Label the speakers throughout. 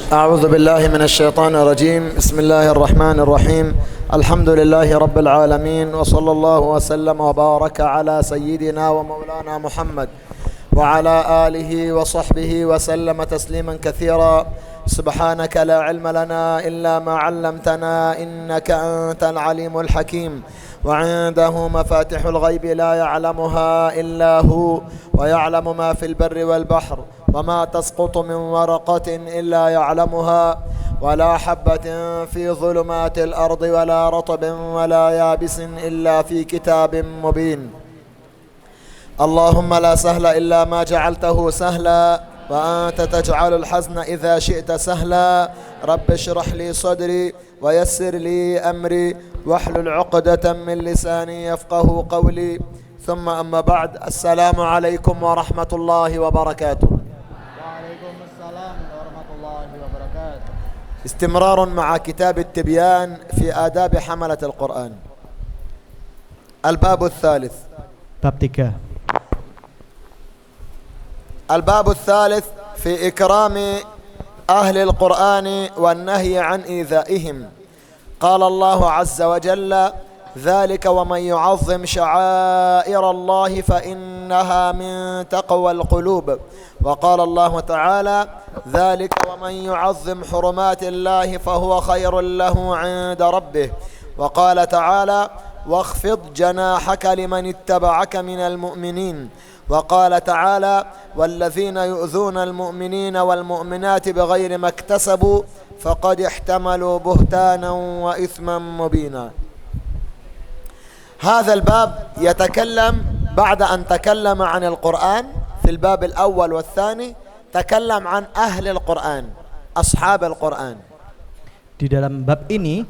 Speaker 1: أعوذ بالله من الشيطان الرجيم. بسم الله الرحمن الرحيم. الحمد لله رب العالمين، وصلى الله وسلم وبارك على سيدنا ومولانا محمد وعلى آله وصحبه وسلم تسليما كثيرا. سبحانك لا علم لنا إلا ما علمتنا إنك أنت العليم الحكيم. وعنده مفاتح الغيب لا يعلمها إلا هو، ويعلم ما في البر والبحر، وما تسقط من ورقة إلا يعلمها، ولا حبة في ظلمات الأرض ولا رطب ولا يابس إلا في كتاب مبين. اللهم لا سهل إلا ما جعلته سهلا، وأنت تجعل الحزن إذا شئت سهلا. رب اشرح لي صدري ويسر لي أمري واحلل عقدة من لساني يفقه قولي. ثم أما بعد، السلام عليكم ورحمة الله وبركاته.
Speaker 2: وعليكم السلام ورحمة الله وبركاته.
Speaker 1: استمرار مع كتاب التبيان في آداب حملة القرآن. الباب الثالث.
Speaker 2: Bab 3.
Speaker 1: الباب الثالث في إكرام أهل القرآن والنهي عن إيذائهم. قال الله عز وجل: ذلك ومن يعظم شعائر الله فإنها من تقوى القلوب. وقال الله تعالى: ذلك ومن يعظم حرمات الله فهو خير له عند ربه. وقال تعالى: واخفض جناحك لمن اتبعك من المؤمنين. وقال تعالى: والذين يؤذون المؤمنين والمؤمنات بغير ما اكتسبوا فقد احتملوا بهتانا وإثما مبينا. هذا الباب يتكلم بعد أن تكلم عن القرآن في الباب الأول والثاني، تكلم عن أهل القرآن، أصحاب القرآن.
Speaker 2: Di dalam bab ini,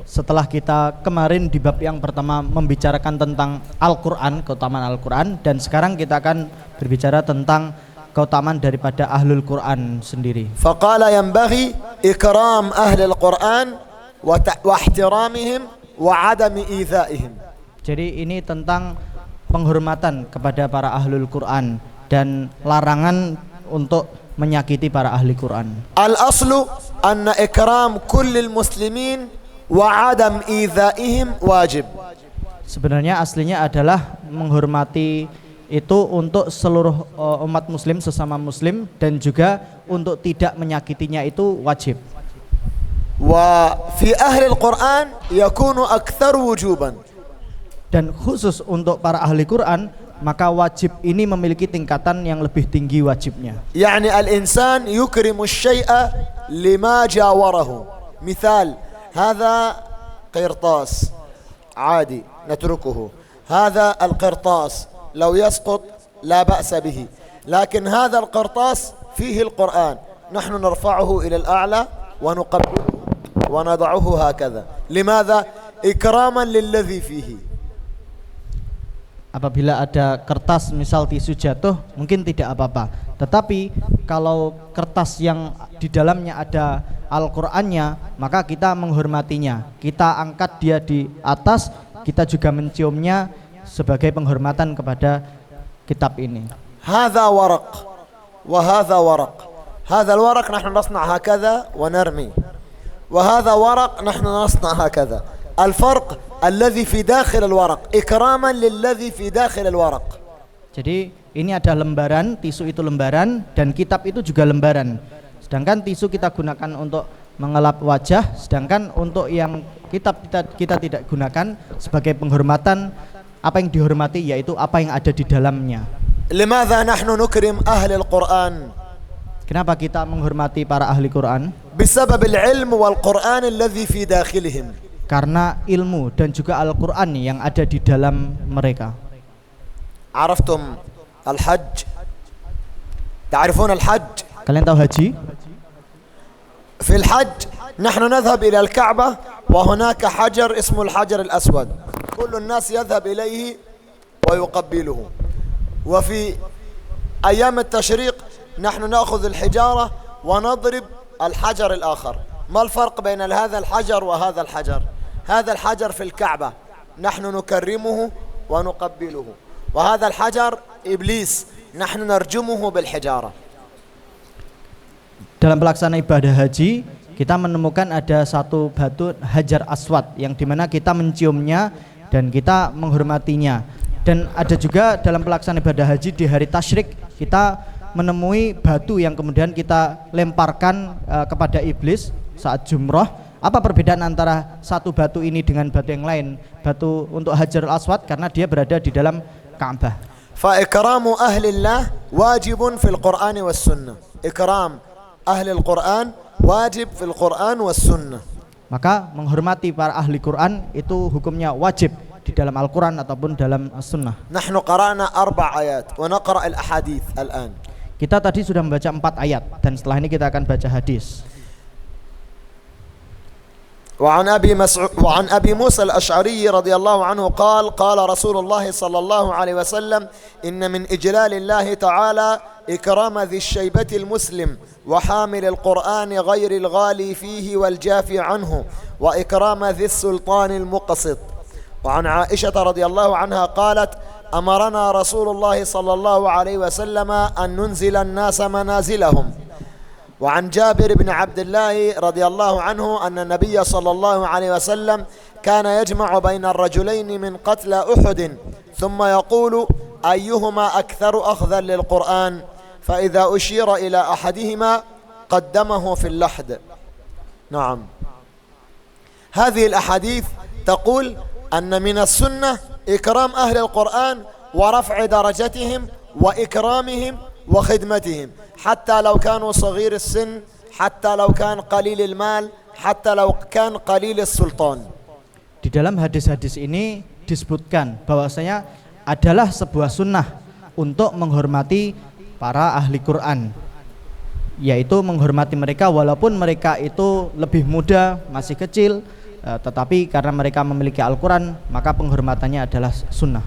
Speaker 2: setelah kita kemarin di bab yang pertama membicarakan tentang Al-Quran, keutamaan Al-Quran, dan sekarang kita akan berbicara tentang keutamaan daripada Ahlul Quran sendiri.
Speaker 1: فقال ينبغي إكرام أهل القرآن واحترامهم وعدم إيذائهم. Jadi
Speaker 2: ini tentang penghormatan kepada para Ahlul Quran dan larangan untuk menyakiti para ahli Quran.
Speaker 1: Al-aslu anna ikram kullil muslimin wa adam idzaihim wajib.
Speaker 2: Sebenarnya aslinya adalah menghormati itu untuk seluruh umat muslim, sesama muslim, dan juga untuk tidak menyakitinya itu wajib.
Speaker 1: Wa fi ahli al-Quran yakunu akthar wujuban.
Speaker 2: Dan khusus untuk para ahli Quran, maka wajib ini memiliki tingkatan yang lebih tinggi wajibnya.
Speaker 1: Yani al-insan yukrimu syai'a lima jawarahu. Misal, hadha qirtas عادي نتركه، هذا القرطاس لو يسقط لا بأس به، لكن هذا القرطاس فيه القرآن، نحن نرفعه إلى الأعلى ونقبله ونضعه هكذا. لماذا؟ إكراما للذي فيه.
Speaker 2: Apabila ada kertas misal tisu jatuh mungkin tidak apa-apa, tetapi kalau kertas yang di dalamnya ada Al-Qur'annya, maka kita menghormatinya, kita angkat dia di atas, kita juga menciumnya sebagai penghormatan kepada kitab ini.
Speaker 1: هذا ورق وهذا ورق، هذا الورق نحن نصنع هكذا ونرمي، وهذا ورق نحن نصنع هكذا. الفرق الذي في داخل الورق إكراما للذي في داخل الورق.
Speaker 2: Jadi ini ada lembaran, tisu itu lembaran, dan kitab itu juga lembaran. Sedangkan tisu kita gunakan untuk mengelap wajah, sedangkan untuk yang kitab kita tidak gunakan sebagai penghormatan. Apa yang dihormati yaitu apa yang ada di dalamnya.
Speaker 1: لماذا نحن نكرم أهل القرآن؟
Speaker 2: Kenapa kita menghormati para ahli Quran?
Speaker 1: بسبب العلم والقرآن الذي في داخلهم.
Speaker 2: Karena ilmu dan juga Al-Quran yang ada di dalam mereka.
Speaker 1: عرفتم الحج؟ تعرفون الحج؟
Speaker 2: Kalian tahu haji?
Speaker 1: في الحج نحن نذهب إلى الكعبة وهناك حجر اسمه الحجر الأسود، كل الناس يذهب إليه ويقبله. وفي أيام التشريق نحن نأخذ الحجارة ونضرب الحجر الآخر. ما الفرق بين هذا الحجر وهذا الحجر؟ هذا الحجر في الكعبة نحن نكرمه ونقبله، وهذا الحجر إبليس نحن نرجمه بالحجارة.
Speaker 2: Dalam pelaksanaan ibadah haji, kita menemukan ada satu batu Hajar Aswad yang dimana kita menciumnya dan kita menghormatinya. Dan ada juga dalam pelaksanaan ibadah haji di hari tasyrik, kita menemui batu yang kemudian kita lemparkan kepada iblis saat jumroh. Apa perbedaan antara satu batu ini dengan batu yang lain? Batu untuk Hajar Aswad karena dia berada di dalam Ka'bah.
Speaker 1: Fa ikramu ahlillah wajibun fil Qur'ani was sunnah. Ikram ahli al-Qur'an wajib fil Qur'an was sunnah.
Speaker 2: Maka menghormati para ahli Quran itu hukumnya wajib di dalam Al-Quran ataupun dalam As-Sunnah.
Speaker 1: Nahnu qara'na 4 ayat wa naqra' al-ahadith al-an.
Speaker 2: Kita tadi sudah membaca 4 ayat dan setelah ini kita akan baca hadis.
Speaker 1: وعن أبي موسى الأشعري رضي الله عنه قال قال رسول الله صلى الله عليه وسلم إن من إجلال الله تعالى إكرام ذي الشيبة المسلم وحامل القرآن غير الغالي فيه والجافي عنه وإكرام ذي السلطان المقسط. وعن عائشة رضي الله عنها قالت أمرنا رسول الله صلى الله عليه وسلم أن ننزل الناس منازلهم. وعن جابر بن عبد الله رضي الله عنه أن النبي صلى الله عليه وسلم كان يجمع بين الرجلين من قتل أحد ثم يقول أيهما أكثر أخذا للقرآن فإذا أشير إلى أحدهما قدمه في اللحد. نعم، هذه الأحاديث تقول أن من السنة إكرام أهل القرآن ورفع درجتهم وإكرامهم وخدمتهم حتى لو كانوا صغير السن، حتى لو كان قليل المال، حتى لو كان قليل السلطان.
Speaker 2: Di dalam hadis-hadis ini disebutkan bahwasanya adalah sebuah sunnah untuk menghormati para ahli Quran, yaitu menghormati mereka walaupun mereka itu lebih muda, masih kecil, tetapi karena mereka memiliki Al-Quran maka penghormatannya adalah sunnah.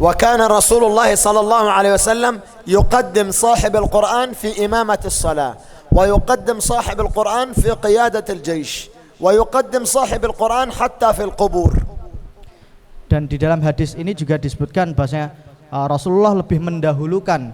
Speaker 1: وكان رسول الله صلى الله عليه وسلم يقدم صاحب القرآن في إمامة الصلاة ويقدم صاحب القرآن في قيادة الجيش ويقدم صاحب القرآن حتى في القبور.
Speaker 2: Dan di dalam hadis ini juga disebutkan bahwasanya Rasulullah lebih mendahulukan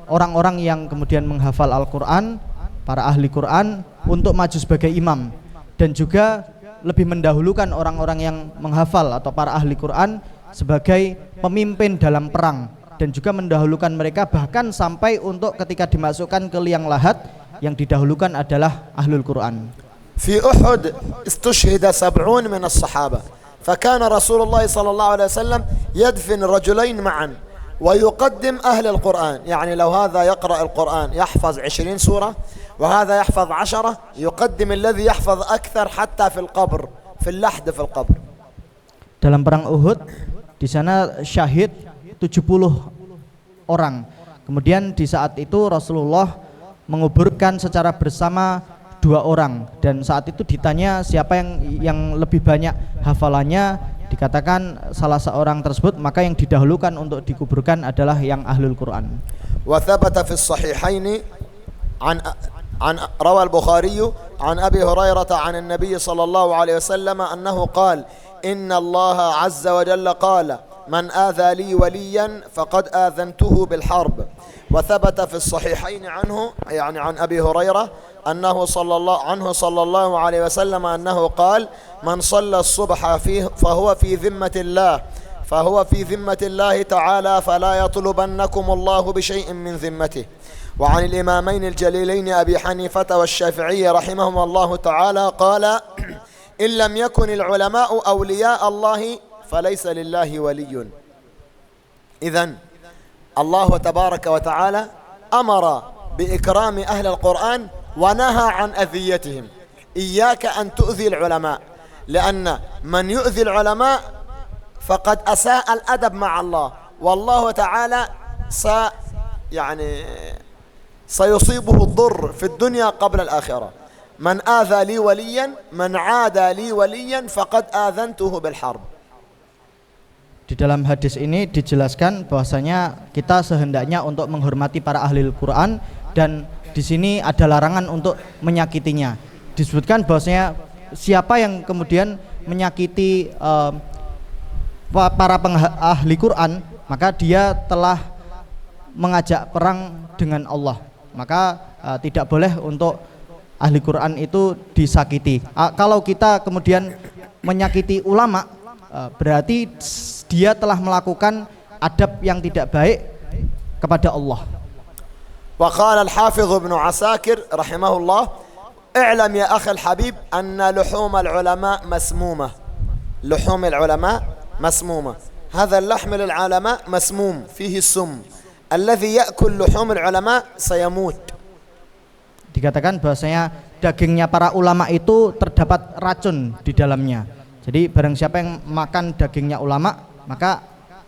Speaker 2: orang-orang yang kemudian menghafal Al-Quran, para ahli Quran untuk maju sebagai imam, dan juga lebih mendahulukan orang-orang yang menghafal atau para ahli Quran sebagai pemimpin dalam perang, dan juga mendahulukan mereka bahkan sampai untuk ketika dimasukkan ke liang lahat yang didahulukan adalah ahlul Quran.
Speaker 1: في أحد استشهد 70 من الصحابة فكان رسول الله صلى الله عليه وسلم يدفن رجلين معا ويقدم أهل القرآن، يعني لو هذا يقرأ القرآن يحفظ 20 سورة وهذا يحفظ 10 يقدم الذي يحفظ أكثر حتى في القبر في اللحد في القبر.
Speaker 2: Dalam perang Uhud di sana syahid 70 orang. Kemudian di saat itu Rasulullah menguburkan secara bersama 2 orang, dan saat itu ditanya siapa yang lebih banyak hafalannya, dikatakan salah seorang tersebut, maka yang didahulukan untuk dikuburkan adalah yang ahlul Quran.
Speaker 1: Wa thabata fi as-sahihain an rawa al-Bukhari an Abi Hurairah an an-nabiy sallallahu alaihi wasallam annahu qala inna Allah azza wa jalla qala من آذى لي وليا فقد آذنته بالحرب. وثبت في الصحيحين عنه يعني عن أبي هريرة أنه صلى الله عليه وسلم أنه قال من صلى الصبح فيه فهو في ذمة الله تعالى فلا يطلبنكم الله بشيء من ذمته. وعن الإمامين الجليلين أبي حنيفة والشافعي رحمهم الله تعالى قال إن لم يكن العلماء أولياء الله فليس لله ولي. إذن الله تبارك وتعالى أمر بإكرام أهل القرآن ونهى عن أذيتهم. إياك أن تؤذي العلماء، لأن من يؤذي العلماء فقد أساء الأدب مع الله، والله تعالى سيصيبه الضر في الدنيا قبل الآخرة. من آذى لي وليا من عادى لي وليا فقد آذنته بالحرب.
Speaker 2: Di dalam hadis ini dijelaskan bahwasanya kita sehendaknya untuk menghormati para ahli Al-Quran, dan di sini ada larangan untuk menyakitinya. Disebutkan bahwasanya siapa yang kemudian menyakiti para ahli Quran, maka dia telah mengajak perang dengan Allah. Maka tidak boleh untuk ahli Quran itu disakiti. Kalau kita kemudian menyakiti ulama, berarti dia telah melakukan adab yang tidak baik kepada Allah.
Speaker 1: وقال الحافظ ابن عساكر رحمه الله: اعلم يا أخي الحبيب أن لحوم العلماء مسمومة. لحوم العلماء مسمومة. هذا اللحم للعلماء مسموم فيه السم. الذي يأكل لحوم العلماء سيموت.
Speaker 2: Dikatakan bahwasanya dagingnya para ulama itu terdapat racun di dalamnya. Jadi barang siapa yang makan dagingnya ulama, maka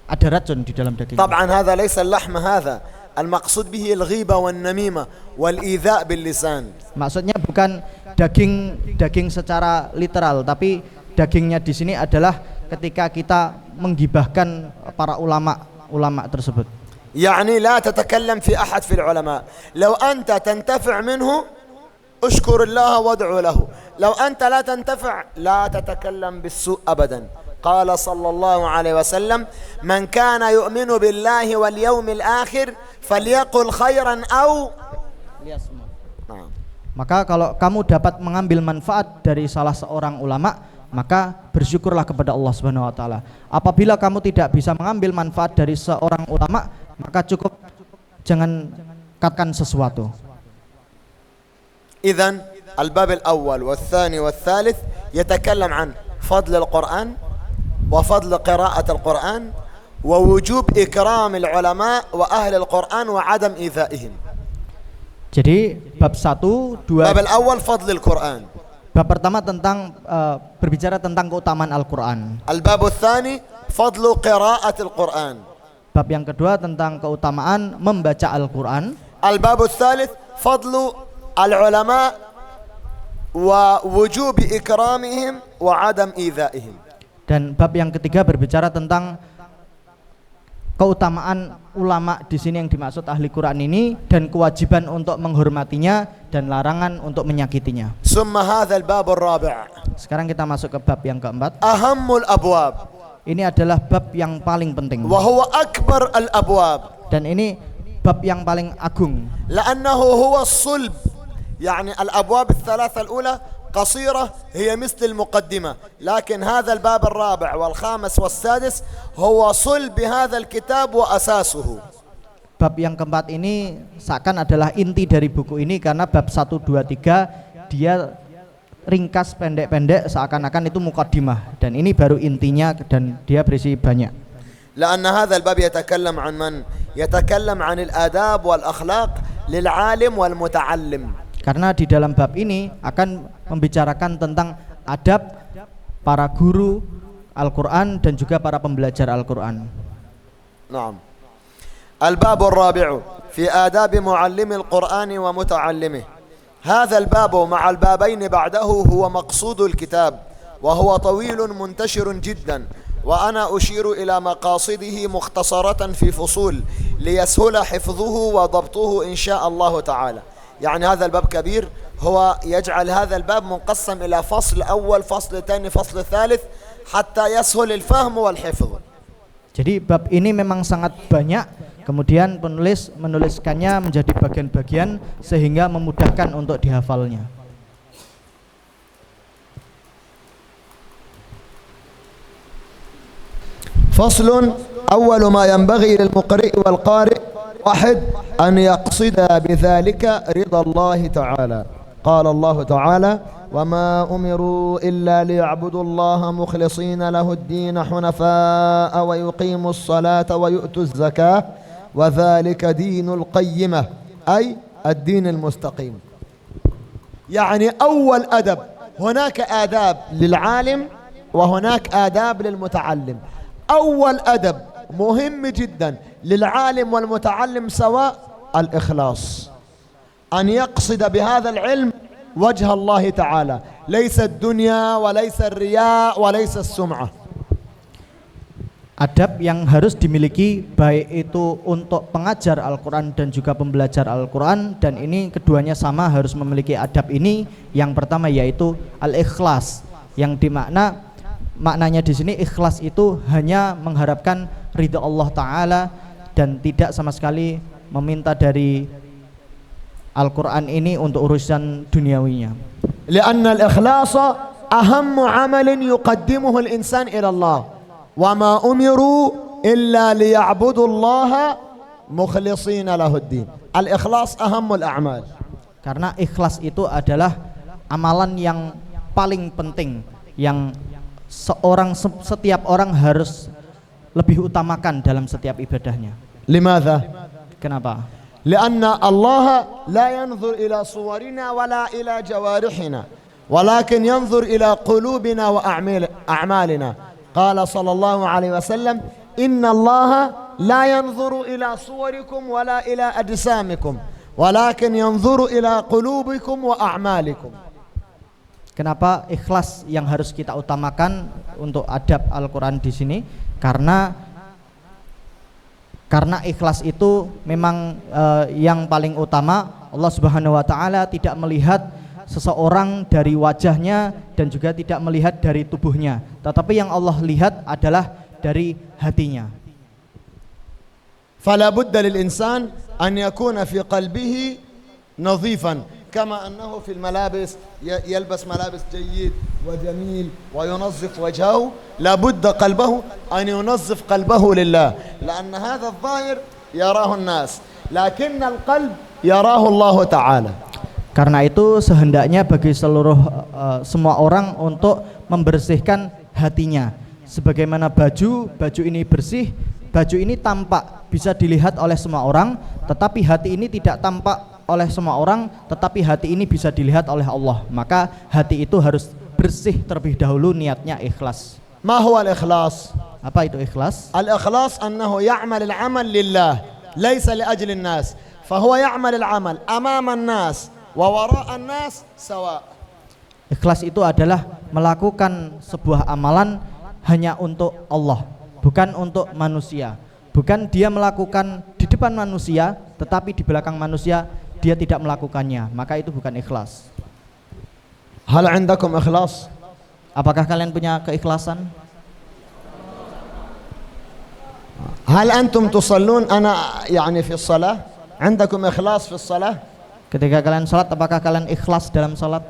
Speaker 2: ada racun di dalam dagingnya.
Speaker 1: طبعا هذا ليس اللحم هذا. المقصود به الغيبة والنميمة والإيذاء باللسان.
Speaker 2: Maksudnya bukan daging secara literal, tapi dagingnya di sini adalah ketika kita menggibahkan para ulama tersebut.
Speaker 1: يعني لا تتكلم في أحد في العلماء. لو أنت تنتفع منه اشكر الله وادعو له. لو أنت لا تنتفع لا تتكلم بالسوء أبدا. قال صلى الله عليه وسلم: من كان يؤمن بالله واليوم الآخر فليقل خيرا أو ليصمت.
Speaker 2: Maka kalau kamu dapat mengambil manfaat dari salah seorang ulama, maka bersyukurlah kepada Allah Subhanahu wa taala. Apabila kamu tidak bisa mengambil manfaat dari seorang ulama, maka cukup jangan katakan sesuatu.
Speaker 1: إذن الباب الأول والثاني والثالث يتكلم عن فضل القرآن وفضل قراءة القرآن ووجوب إكرام العلماء وأهل القرآن وعدم إيذائهم.
Speaker 2: Jadi bab 1, 2.
Speaker 1: Bab al-awwal fadl al-Quran.
Speaker 2: Bab pertama tentang berbicara tentang keutamaan Al-Quran.
Speaker 1: Al-bab al-thani fadl qira'at al-Quran.
Speaker 2: Bab yang kedua tentang keutamaan membaca Al-Quran.
Speaker 1: Al-bab al-thalith fadl al-ulama wa wujub ikramihim wa adam idha'ihim.
Speaker 2: Dan bab yang ketiga berbicara tentang keutamaan ulama di sini yang dimaksud ahli Quran ini, dan kewajiban untuk menghormatinya dan larangan untuk menyakitinya.
Speaker 1: Summa hadzal bab ar-rabi'.
Speaker 2: Sekarang kita masuk ke bab yang keempat.
Speaker 1: Ahammul abwab.
Speaker 2: Ini adalah bab yang paling penting.
Speaker 1: Wa huwa akbar al-abwab.
Speaker 2: Dan ini bab yang paling agung.
Speaker 1: La'annahu huwa as-sulb. Yani al-abwab ats-tsalatsa al-ula قصيرة هي مثل المقدمة، لكن هذا الباب الرابع والخامس والسادس هو صلب هذا الكتاب وأساسه.
Speaker 2: Bab yang keempat ini seakan adalah inti dari buku ini, karena bab 1, 2, 3 dia ringkas pendek-pendek seakan-akan itu mukaddimah, dan ini baru intinya dan dia berisi banyak.
Speaker 1: لأن هذا الباب يتكلم عن من؟ يتكلم عن الآداب والأخلاق للعالم والمتعلم.
Speaker 2: Karena di dalam bab ini akan membicarakan tentang adab para guru Al-Quran dan juga para pembelajar Al-Quran.
Speaker 1: نعم. الباب الرابع في آداب معلم القرآن ومتعلمه. هذا الباب مع البابين بعده هو مقصود الكتاب، وهو طويل منتشر جدا، وأنا أشير إلى مقاصده مختصرة في فصول ليسهل حفظه وضبطه إن شاء الله تعالى. يعني هذا الباب كبير، هو يجعل هذا الباب منقسم إلى فصل أول، فصل ثاني، فصل ثالث، حتى يسهل الفهم والحفظ.
Speaker 2: Jadi bab ini memang sangat banyak, kemudian penulis menuliskannya menjadi bagian-bagian sehingga memudahkan untuk dihafalnya.
Speaker 1: فصل أول ما ينبغي للمقرئ والقارئ: واحد، أن يقصد بذلك رضا الله تعالى. قال الله تعالى: وما أمروا إلا ليعبدوا الله مخلصين له الدين حنفاء ويقيموا الصلاة ويؤتوا الزكاة وذلك دين القيمة، أي الدين المستقيم. يعني أول أدب، هناك آداب للعالم وهناك آداب للمتعلم. أول أدب مهم جدا للعالم والمتعلم سواء الإخلاص، أن يقصد بهذا العلم وجه الله تعالى، ليس الدنيا وليس الرياء وليس السمعة.
Speaker 2: Adab yang harus dimiliki baik itu untuk pengajar Al-Quran dan juga pembelajar Al-Quran, dan ini keduanya sama harus memiliki adab ini. Yang pertama yaitu al-ikhlas, yang maknanya di sini ikhlas itu hanya mengharapkan ridha Allah Ta'ala dan tidak sama sekali meminta dari Al-Quran ini untuk urusan duniawinya.
Speaker 1: لأن الإخلاص أهم عمل يقدمه الإنسان إلى الله وما أمروا إلا ليعبدوا الله مخلصين له الدين. الإخلاص أهم الأعمال.
Speaker 2: Karena ikhlas itu adalah amalan yang paling penting yang setiap orang harus lebih utamakan dalam setiap ibadahnya.
Speaker 1: لماذا؟
Speaker 2: Kenapa?
Speaker 1: لأن الله لا ينظر إلى صورنا ولا إلى جوارحنا ولكن ينظر إلى قلوبنا وأعمالنا. قال صلى الله عليه وسلم إن الله لا ينظر إلى صوركم ولا إلى أجسامكم ولكن ينظر إلى قلوبكم وأعمالكم.
Speaker 2: Kenapa ikhlas yang harus kita utamakan untuk adab Al-Quran di sini? Karena ikhlas itu memang yang paling utama. Allah Subhanahu wa taala tidak melihat seseorang dari wajahnya dan juga tidak melihat dari tubuhnya, tetapi yang Allah lihat adalah dari hatinya.
Speaker 1: فلا بد للإنسان أن يكون في قلبه نظيفا كما أنه في الملابس يلبس ملابس جيد وجميل وينظف وجهه. لا بد قلبه أن ينظف قلبه لله لأن هذا الظاهر يراه الناس لكن القلب يراه الله تعالى.
Speaker 2: Karena itu sehendaknya bagi semua orang untuk membersihkan hatinya. Sebagaimana baju ini bersih, baju ini tampak bisa dilihat oleh semua orang, tetapi hati ini tidak tampak oleh semua orang, tetapi hati ini bisa dilihat oleh Allah. Maka hati itu harus bersih terlebih dahulu, niatnya ikhlas.
Speaker 1: ما هو الإخلاص؟
Speaker 2: Apa itu ikhlas?
Speaker 1: الإخلاص أنه يعمل العمل لله ليس لأجل الناس فهو يعمل العمل أمام الناس ووراء الناس سواء.
Speaker 2: Ikhlas itu adalah melakukan sebuah amalan hanya untuk Allah, bukan untuk manusia. Bukan dia melakukan di depan manusia, tetapi di belakang manusia dia tidak melakukannya. Maka itu bukan ikhlas.
Speaker 1: هل عندكم إخلاص؟
Speaker 2: Apakah kalian punya keikhlasan?
Speaker 1: هل أنتم تصلون أنا يعني في الصلاة؟ عندكم إخلاص في الصلاة؟
Speaker 2: Ketika kalian salat, apakah kalian ikhlas dalam salat?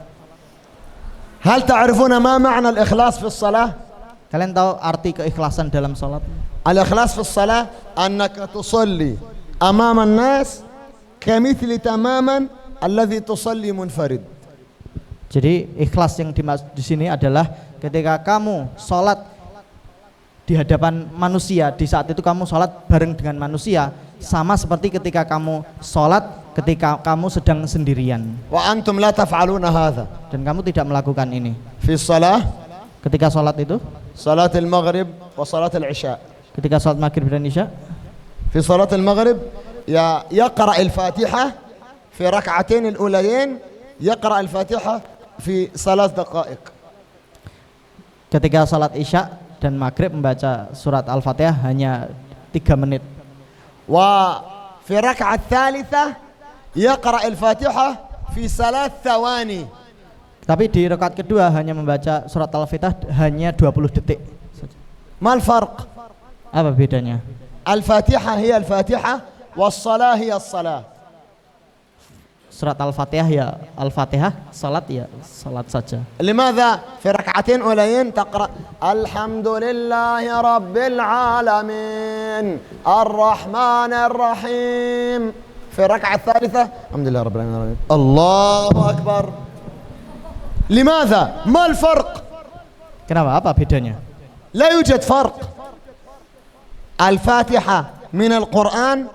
Speaker 1: هل تعرفون ما معنى الإخلاص في الصلاة؟
Speaker 2: Kalian tahu arti keikhlasan dalam salat?
Speaker 1: الإخلاص في الصلاة أنك تصلي أمام الناس كمثل تماما الذي تصلي منفرد.
Speaker 2: Jadi ikhlas yang di sini adalah ketika kamu salat di hadapan manusia, di saat itu kamu salat bareng dengan manusia, sama seperti ketika kamu salat ketika kamu sedang sendirian.
Speaker 1: وأنتم لا تفعلون هذا.
Speaker 2: Dan kamu tidak melakukan ini.
Speaker 1: في الصلاة
Speaker 2: Ketika salat itu,
Speaker 1: صلاة المغرب وصلاة العشاء.
Speaker 2: ketika salat maghrib dan isya,
Speaker 1: في صلاة المغرب يقرأ الفاتحة في ركعتين الأوليين يقرأ الفاتحة في 3 دقائق.
Speaker 2: ketika salat isya dan maghrib membaca surat Al-Fatihah hanya 3 menit.
Speaker 1: وفي الركعة الثالثة يقرأ الفاتحة في 3 ثواني.
Speaker 2: Tapi di rakaat kedua hanya membaca surat Al-Fatihah hanya 20 detik saja.
Speaker 1: ما الفرق؟
Speaker 2: Apa bedanya?
Speaker 1: الفاتحة هي الفاتحة والصلاة هي الصلاة.
Speaker 2: Surat Al-Fatihah ya Al-Fatihah, salat ya salat saja.
Speaker 1: لماذا في ركعتين أوليين تقرأ الحمد لله رب العالمين الرحمن الرحيم، في الركعة الثالثة الحمد لله رب العالمين الله أكبر. لماذا؟ ما الفرق؟
Speaker 2: Kenapa? Apa bedanya?
Speaker 1: لا يوجد فرق. الفاتحة من القرآن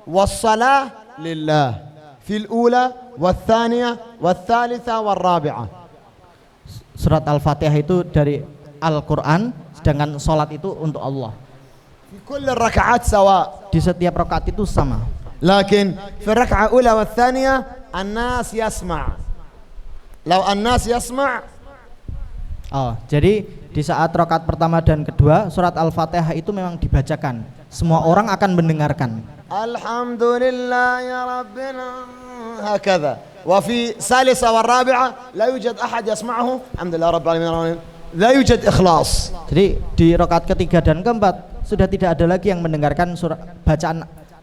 Speaker 1: والصلاة لله في الأولى والثانية والثالثة والرابعة.
Speaker 2: Surat Al-Fatihah itu dari Al-Quran, sedangkan salat itu untuk Allah.
Speaker 1: في كل الركعات سواء.
Speaker 2: Di setiap rakaat itu sama.
Speaker 1: لكن في الركعة الأولى والثانية الناس يسمع. لو الناس يسمع.
Speaker 2: Oh, jadi di saat rakaat pertama dan kedua surat Al-Fatihah itu memang dibacakan. Semua orang akan mendengarkan.
Speaker 1: الحمد لله يا ربنا هكذا. وفي الثالثة والرابعة لا يوجد أحد يسمعه الحمد لله رب العالمين. لا يوجد إخلاص.
Speaker 2: Jadi di rakaat ketiga dan keempat sudah tidak ada lagi yang mendengarkan surat bacaan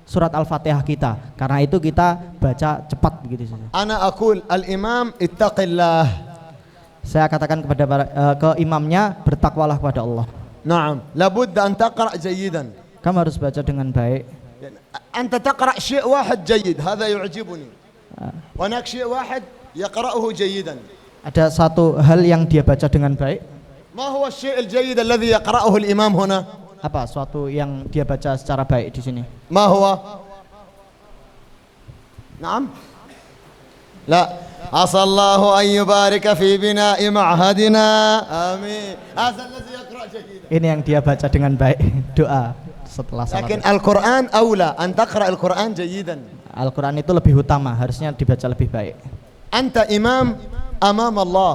Speaker 2: surat Al-Fatihah kita. Karena itu kita baca cepat begitu saja.
Speaker 1: Ana aqul al-imam ittaqillah.
Speaker 2: Saya katakan kepada ke imamnya, bertakwalah kepada Allah.
Speaker 1: Na'am, labud an taqra' jayyidan.
Speaker 2: Kamu harus baca dengan baik.
Speaker 1: Anta taqra' syai' wahid jayyid, hadha yu'jibuni. Wa hunak syai' wahid yaqra'uhu jayyidan.
Speaker 2: Ada satu hal yang dia baca dengan baik.
Speaker 1: Ma huwa syai' al-jayyid alladhi yaqra'uhu al-imam huna?
Speaker 2: Apa suatu yang dia baca secara baik di sini?
Speaker 1: Ma huwa? Naam? La. Asallahu an yubarika fi bina'i ma'hadina. Amin. Hadha alladhi yaqra' jayyidan.
Speaker 2: Ini yang dia baca dengan baik. Doa setelah salat.
Speaker 1: Lakin Al-Quran awla an taqra' Al-Quran jayyidan.
Speaker 2: Al-Quran itu lebih utama, harusnya dibaca lebih baik.
Speaker 1: Anta imam amam Allah.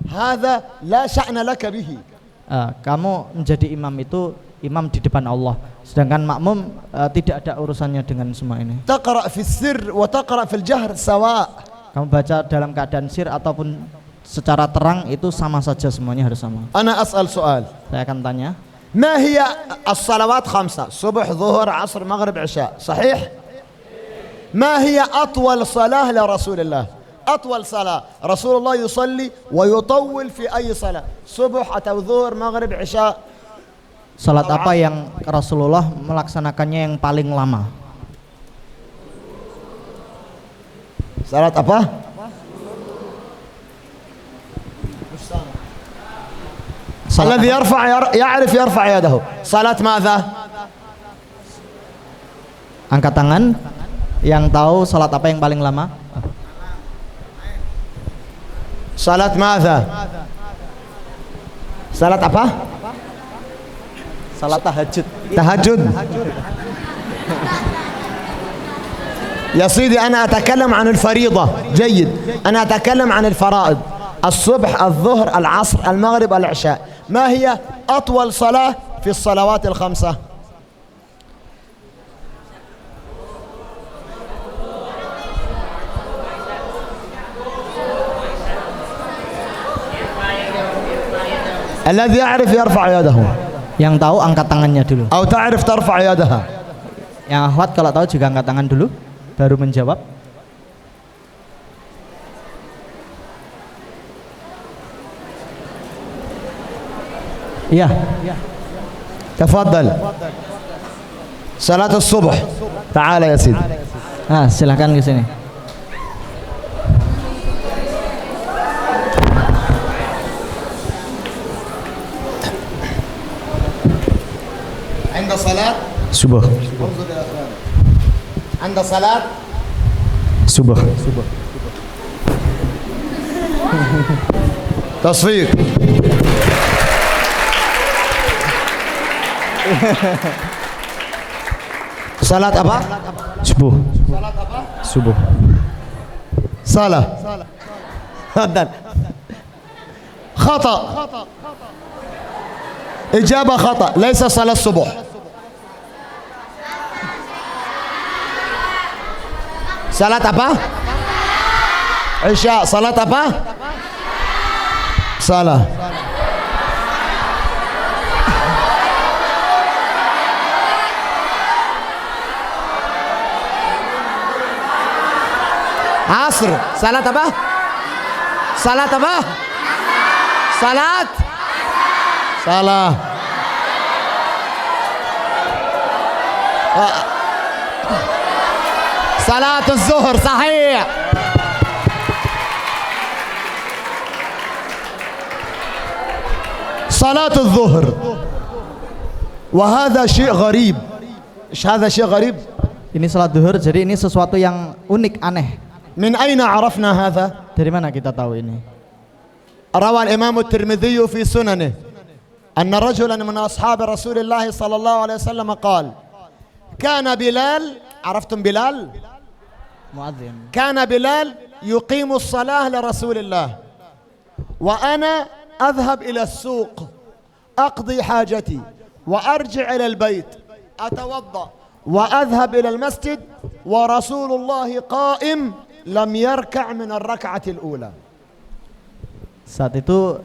Speaker 1: Hadha la sya'na laka bihi.
Speaker 2: Kamu menjadi imam itu imam di depan Allah, sedangkan makmum tidak ada urusannya dengan semua ini.
Speaker 1: Taqra' fi sirr wa taqra' fil jahr sawa'.
Speaker 2: Kamu baca dalam keadaan sir ataupun secara terang itu sama saja, semuanya harus sama.
Speaker 1: Ana as'al soal.
Speaker 2: Saya akan tanya.
Speaker 1: ما هي الصلوات خمسة صبح ظهر عصر مغرب عشاء صحيح؟ ما هي أطول صلاة لرسول الله؟ أطول صلاة رسول الله يصلي ويطول في أي صلاة صبح أو ظهر مغرب عشاء.
Speaker 2: Salat apa yang Rasulullah melaksanakannya yang paling lama?
Speaker 1: Salat apa? الذي يعرف يرفع يده. صلاة ماذا؟
Speaker 2: Angkat tangan yang tahu salat apa yang paling lama?
Speaker 1: صلاة ماذا؟ صلاة apa?
Speaker 2: Salat tahajud.
Speaker 1: تهجد. يا سيدي أنا أتكلم عن الفريضة. جيد. أنا أتكلم عن الفرائض. الصبح الظهر العصر المغرب العشاء. ما هي أطول صلاة في الصلوات الخمسة؟ الذي يعرف يرفع يده.
Speaker 2: Yang tahu angkat tangannya dulu.
Speaker 1: أو تعرف ترفع يدها.
Speaker 2: Yang akhwat kalau tahu juga angkat tangan dulu, baru menjawab. Iya.
Speaker 1: تفضل. صلاة الصبح. تعال يا سيدي.
Speaker 2: Nah, silakan ke sini.
Speaker 1: عند صلاة
Speaker 2: Subuh.
Speaker 1: عند صلاة
Speaker 2: Subuh.
Speaker 1: تصفيق. صلاة apa?
Speaker 2: Subuh. Subuh.
Speaker 1: صلاة. تفضل. خطأ. إجابة خطأ. ليس صلاة الصبح. صلاة apa? عشاء. صلاة apa? صلاة. عصر. صلاة apa? صلاة apa? صلاة. صلاة. صلاة الظهر. صحيح. صلاة الظهر. وهذا شيء غريب. ايش هذا شيء غريب؟
Speaker 2: Ini salat duhur, jadi ini sesuatu yang unik, aneh.
Speaker 1: من أين عرفنا هذا؟
Speaker 2: Dari mana kita tahu ini?
Speaker 1: روى الإمام الترمذي في سننه أن رجلا من أصحاب رسول الله صلى الله عليه وسلم قال: كان بلال، عرفتم بلال؟
Speaker 2: Muadzin.
Speaker 1: كان بلال يقيم الصلاة لرسول الله وأنا أذهب إلى السوق أقضي حاجتي وأرجع إلى البيت أتوضأ وأذهب إلى المسجد ورسول الله قائم لم يركع من الركعة الأولى.
Speaker 2: Saat itu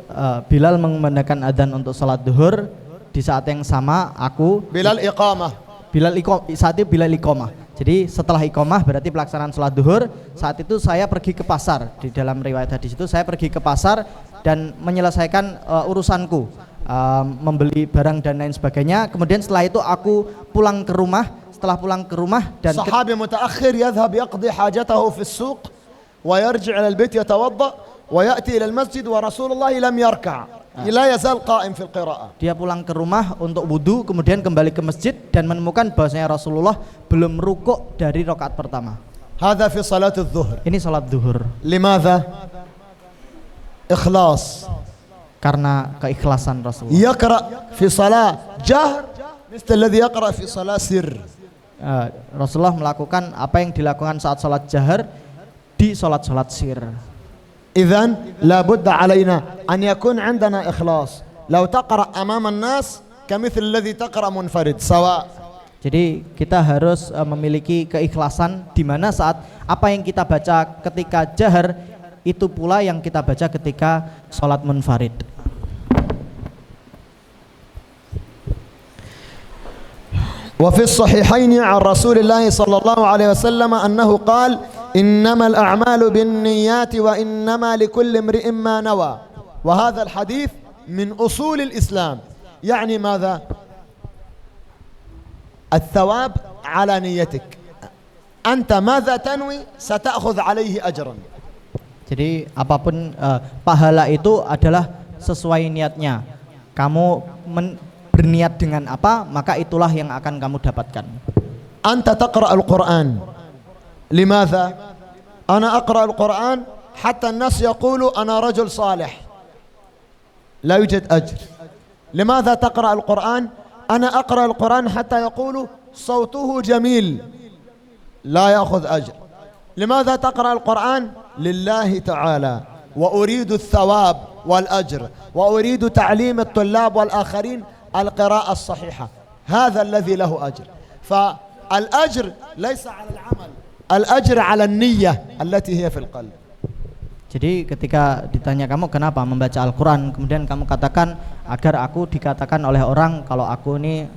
Speaker 2: Bilal mengumandangkan adzan untuk salat duhur. Di saat yang sama aku
Speaker 1: بلال إقامة.
Speaker 2: saat itu Bilal iqamah. Jadi setelah iqamah berarti pelaksanaan sholat duhur. Saat itu saya pergi ke pasar. Di dalam riwayat hadis itu saya pergi ke pasar dan menyelesaikan urusanku, membeli barang dan lain sebagainya. Kemudian setelah itu aku pulang ke rumah. Setelah pulang ke rumah dan
Speaker 1: صحابي متأخر يذهب يقضي حاجته في السوق ويرجع إلى البيت يتوضأ ويأتي إلى المسجد ورسول الله لم يركع لا يزال قائم في القراءة.
Speaker 2: Dia pulang ke rumah untuk wudu, kemudian kembali ke masjid dan menemukan bahwasanya Rasulullah belum rukuk dari rakaat pertama.
Speaker 1: هذا في صلاة الظهر.
Speaker 2: Ini salat zuhur.
Speaker 1: لماذا؟ إخلاص.
Speaker 2: Karena keikhlasan Rasulullah.
Speaker 1: يقرأ في صلاة جهر مثل الذي يقرأ في صلاة سر.
Speaker 2: Rasulullah melakukan apa yang dilakukan saat salat jahar di salat-salat sir.
Speaker 1: إذن لابد علينا أن يكون عندنا إخلاص. لو تقرأ أمام الناس كمثل الذي تقرأ منفرد سواء.
Speaker 2: Jadi kita harus memiliki keikhlasan di mana saat apa yang kita baca ketika jahar itu pula yang kita baca ketika salat munfarid.
Speaker 1: وفي الصحيحين عن رسول الله صلى الله عليه وسلم أنه قال إنما الأعمال بالنيات وإنما لكل امرئ ما نوى. وهذا الحديث من أصول الإسلام. يعني ماذا؟ الثواب على نيتك. أنت ماذا تنوي ستأخذ عليه أجرا.
Speaker 2: Jadi apapun pahala itu adalah sesuai niatnya. Kamu berniat dengan apa, maka itulah yang akan kamu dapatkan.
Speaker 1: Anta taqra al-Quran. Limadha? Ana aqra al-Quran hatta an-nas yaqulu ana rajul salih. La yujad ajr. Limadha taqra al-Quran? Ana aqra al-Quran hatta yaqulu sawtuhu jamil. La ya'khudh ajr. Limadha taqra al-Quran? Lillahi ta'ala. Wa uridu ath-thawab wal-ajr. Wa uridu ta'lim at-tullab wal-akharin القراءة الصحيحة. هذا الذي له أجر. فالأجر ليس على العمل، الأجر على النية التي هي في القلب.
Speaker 2: Jadi ketika ditanya kamu kenapa membaca Al-Quran, kemudian kamu katakan agar aku dikatakan oleh orang kalau aku ini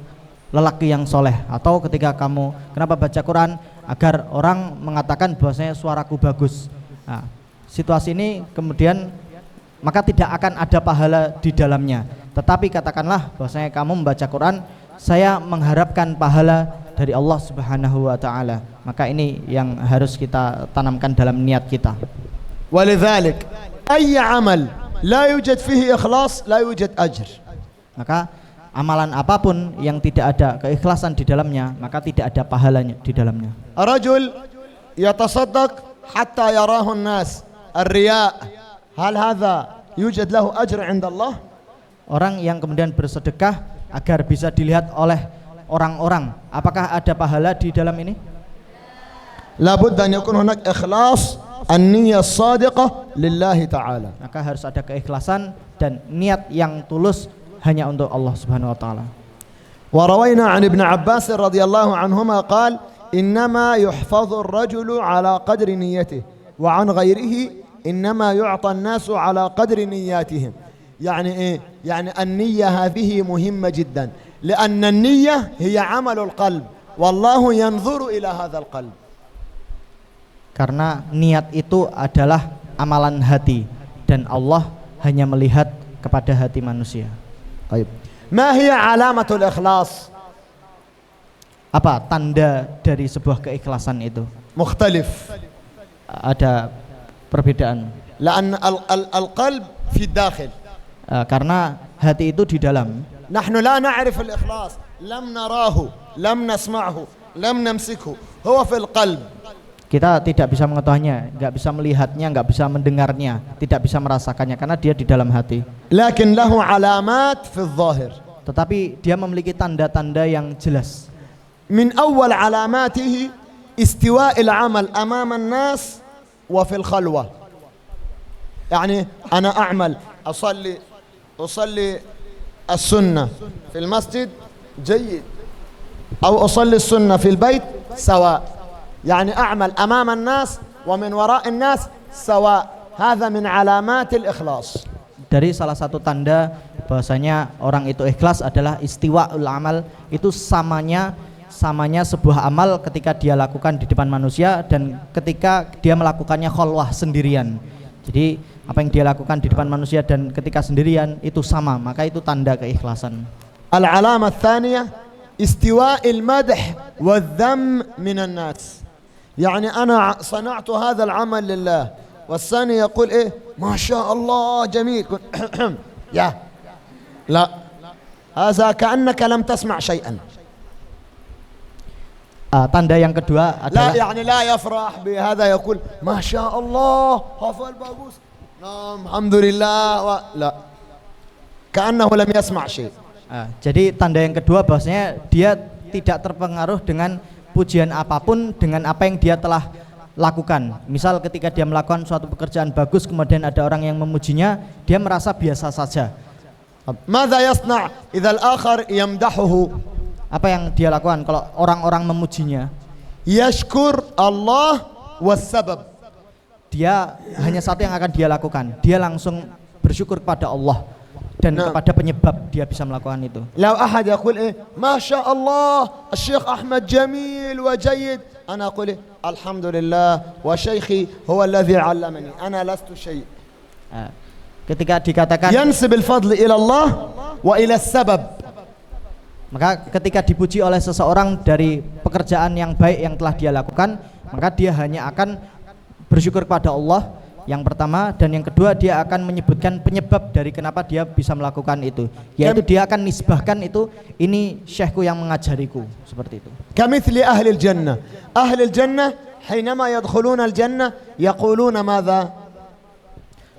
Speaker 2: lelaki yang soleh. Atau ketika kamu kenapa baca Quran, agar orang mengatakan bahwasanya suaraku bagus. Nah, situasi ini kemudian maka tidak akan ada pahala di dalamnya. Tetapi katakanlah bahwasanya kamu membaca Quran, saya mengharapkan pahala dari Allah Subhanahu wa taala. Maka ini yang harus kita tanamkan dalam niat kita.
Speaker 1: ولذلك أي عمل لا يوجد فيه إخلاص لا يوجد أجر.
Speaker 2: Maka amalan apapun yang tidak ada keikhlasan di dalamnya, maka tidak ada pahalanya di dalamnya.
Speaker 1: رجل يتصدق حتى يراه الناس الرياء هل هذا يوجد له أجر عند الله؟
Speaker 2: Orang yang kemudian bersedekah agar bisa dilihat oleh orang-orang, apakah ada pahala di dalam ini?
Speaker 1: لابد أن يكون هناك إخلاص النية الصادقة لله تعالى.
Speaker 2: Maka harus ada keikhlasan dan niat yang tulus hanya untuk Allah Subhanahu wa taala.
Speaker 1: وروينا عن ابن عباس رضي الله عنهما قال إنما يحفظ الرجل على قدر نيته وعن غيره إنما يعطى الناس على قدر نياتهم. يعني إيه؟ يعني النية هذه مهمة جدا لأن النية هي عمل القلب والله ينظر إلى هذا القلب.
Speaker 2: Karena niat itu adalah amalan hati dan Allah hanya melihat kepada hati manusia.
Speaker 1: طيب ما هي علامة الإخلاص؟
Speaker 2: Apa tanda dari sebuah keikhlasan itu?
Speaker 1: مختلف.
Speaker 2: Ada perbedaan.
Speaker 1: لأن القلب في الداخل.
Speaker 2: Karena hati itu di dalam.
Speaker 1: نحن لا نعرف الإخلاص لم نراه لم نسمعه لم نمسكه هو في القلب.
Speaker 2: Kita tidak bisa mengetahuinya, nggak bisa melihatnya, nggak bisa mendengarnya, tidak bisa merasakannya karena dia di dalam hati.
Speaker 1: لكن له علامات في الظاهر.
Speaker 2: Tetapi dia memiliki tanda-tanda yang jelas.
Speaker 1: من أول علاماته استواء العمل أمام الناس وفي الخلوة. يعني أنا أعمل أصلي السنة في المسجد جيد أو أصلي السنة في البيت سواء. يعني أعمل أمام الناس ومن وراء الناس سواء. هذا من علامات الإخلاص.
Speaker 2: Dari salah satu tanda bahwasanya orang itu ikhlas adalah istiwaul amal, itu samanya samanya sebuah amal ketika dia lakukan di depan manusia dan ketika dia melakukannya khalwah sendirian. Jadi apa yang dia lakukan di depan manusia dan ketika sendirian itu sama, maka itu tanda keikhlasan.
Speaker 1: Al-alamah tsaniyah istiwa'il madh wadh-dhamm minan nas. يعني أنا صنعت هذا العمل لله والثاني يقول إيه ما شاء الله جميل يا لا هذا كأنك لم تسمع شيئا.
Speaker 2: Tanda yang kedua adalah
Speaker 1: لا يعني لا يفرح بهذا يقول ما شاء الله hafal bagus نعم الحمد لله لا كأنه لم يسمع شيء.
Speaker 2: Jadi tanda yang kedua bahwasanya dia tidak terpengaruh dengan pujian apapun dengan apa yang dia telah lakukan. Misal ketika dia melakukan suatu pekerjaan bagus kemudian ada orang yang memujinya, dia merasa biasa saja.
Speaker 1: ماذا يصنع إذا الآخر يمدحه؟
Speaker 2: Apa yang dia lakukan kalau orang-orang memujinya?
Speaker 1: يشكر الله والسبب.
Speaker 2: Dia hanya satu yang akan dia lakukan, dia langsung bersyukur kepada Allah dan kepada penyebab dia bisa melakukan itu.
Speaker 1: لو أحد يقول إيه ما شاء الله الشيخ أحمد جميل وجيد أنا أقول إيه الحمد لله وشيخي هو الذي علمني أنا لست شيء.
Speaker 2: Ketika dikatakan
Speaker 1: ينسب الفضل إلى الله وإلى السبب.
Speaker 2: Maka ketika dipuji oleh seseorang dari pekerjaan yang baik yang telah dia lakukan, maka dia hanya akan bersyukur kepada Allah yang pertama, dan yang kedua dia akan menyebutkan penyebab dari kenapa dia bisa melakukan itu, yaitu dia akan nisbahkan itu, ini syekhku yang mengajariku, seperti itu.
Speaker 1: كمثل أهل الجنة. أهل الجنة حينما يدخلون الجنة يقولون ماذا؟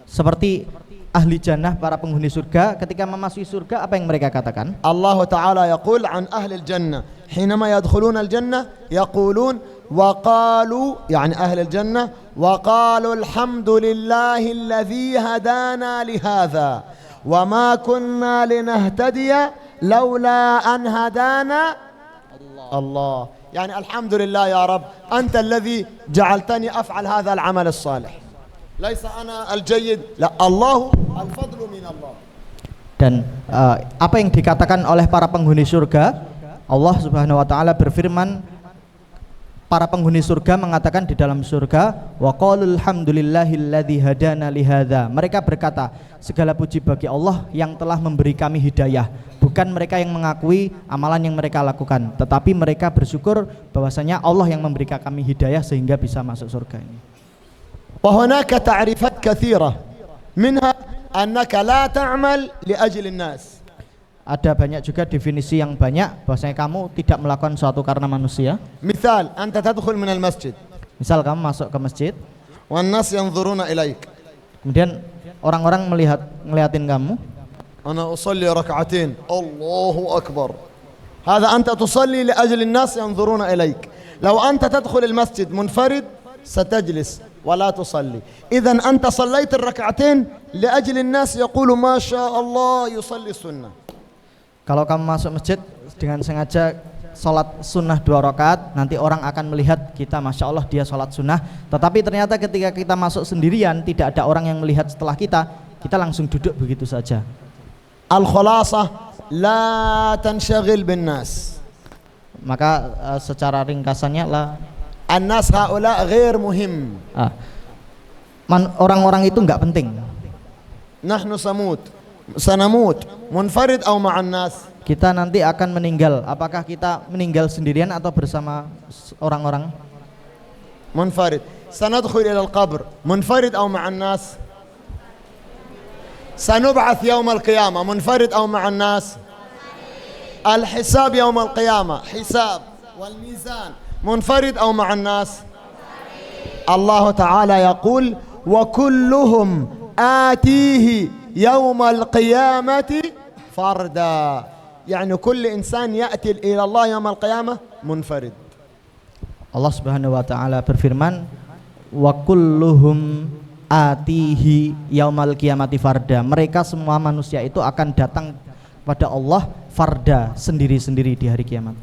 Speaker 2: Seperti ahli jannah, para penghuni surga, ketika memasuki surga apa yang mereka katakan?
Speaker 1: الله تعالى يقول عن أهل الجنة حينما يدخلون الجنة يقولون وقالوا يعني أهل الجنة وقالوا الحمد لله الذي هدانا لهذا وما كنا لنهتدي لولا أن هدانا الله. يعني الحمد لله يا رب أنت الذي جعلتني أفعل هذا العمل الصالح ليس أنا الجيد لا الله الفضل من الله.
Speaker 2: Dan apa yang dikatakan oleh para penghuni surga, Allah Subhanahu wa taala berfirman, para penghuni surga mengatakan di dalam surga, wa qalul hamdulillahilladzi hadana lihadza. Mereka berkata, segala puji bagi Allah yang telah memberi kami hidayah. Bukan mereka yang mengakui amalan yang mereka lakukan, tetapi mereka bersyukur bahwasanya Allah yang memberikan kami hidayah sehingga bisa masuk surga ini.
Speaker 1: Wa hunaka ta'rifat katsira minha annaka la ta'mal li ajli an-nas.
Speaker 2: Ada banyak juga definisi yang banyak bahwasanya kamu tidak melakukan suatu karena manusia.
Speaker 1: Misal, anta tadkhul min al-masjid.
Speaker 2: Misal kamu masuk ke masjid,
Speaker 1: wan nas yanzuruna ilaik.
Speaker 2: kemudian orang-orang ngeliatin kamu.
Speaker 1: Ana usalli rak'atain. Allahu akbar. Hadha anta tusalli li ajli an-nas yanzuruna ilaik. Law anta tadkhul al-masjid munfarid ستجلس ولا تصلي. إذن أنت صليت الركعتين لأجل الناس يقول ما شاء الله يصلي السنة.
Speaker 2: Kalau kamu masuk masjid dengan sengaja sholat sunnah 2 rakaat, nanti orang akan melihat kita, masya Allah dia sholat sunnah. Tetapi ternyata ketika kita masuk sendirian, tidak ada orang yang melihat setelah kita langsung duduk begitu saja.
Speaker 1: Al-khulasah la tanshagil bin nas.
Speaker 2: Maka secara ringkasannya lah,
Speaker 1: An-nas haula ghair muhim.
Speaker 2: Orang-orang itu enggak penting.
Speaker 1: Nahnu sanamut munfarid atau ma'an nas.
Speaker 2: Kita nanti akan meninggal. Apakah kita meninggal sendirian atau bersama orang-orang?
Speaker 1: Munfarid. Sanadkhul ila al-qabr munfarid atau ma'an nas. Sanub'ath yawm al-qiyamah munfarid atau ma'an nas. Al-hisab yawm al-qiyamah hisab wal mizan منفرد أو مع الناس. الله تعالى يقول وكلهم آتيه يوم القيامة فردا. يعني كل إنسان يأتي إلى الله يوم القيامة منفرد.
Speaker 2: Allah Subhanahu wa taala berfirman, wa kulluhum atihi yaumal qiyamati farda. Mereka semua manusia itu akan datang kepada Allah farda, sendiri-sendiri di hari kiamat.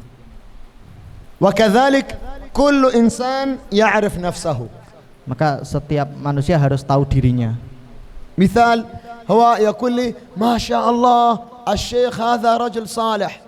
Speaker 1: وكذلك كل إنسان يعرف نفسه.
Speaker 2: Maka setiap manusia harus tahu dirinya.
Speaker 1: مثال هو يقول لي ما شاء الله الشيخ هذا رجل صالح.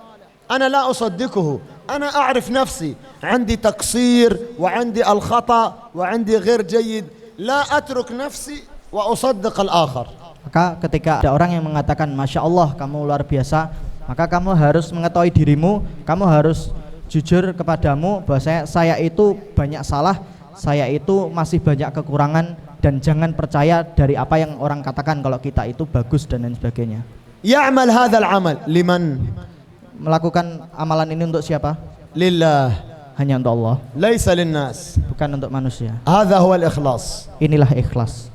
Speaker 1: أنا لا أصدقه أنا أعرف نفسي عندي تقصير وعندي الخطأ وعندي غير جيد لا أترك نفسي وأصدق الآخر.
Speaker 2: Maka ketika ada orang yang mengatakan Masya Allah kamu luar biasa, maka kamu harus mengetahui dirimu, kamu harus jujur kepadamu bahwa saya itu banyak salah, saya itu masih banyak kekurangan, dan jangan percaya dari apa yang orang katakan kalau kita itu bagus dan lain sebagainya.
Speaker 1: يعمل هذا العمل لمن؟
Speaker 2: Melakukan amalan ini untuk siapa?
Speaker 1: لله.
Speaker 2: Hanya untuk Allah,
Speaker 1: ليس للناس.
Speaker 2: bukan untuk manusia.
Speaker 1: هذا هو الإخلاص.
Speaker 2: Inilah ikhlas.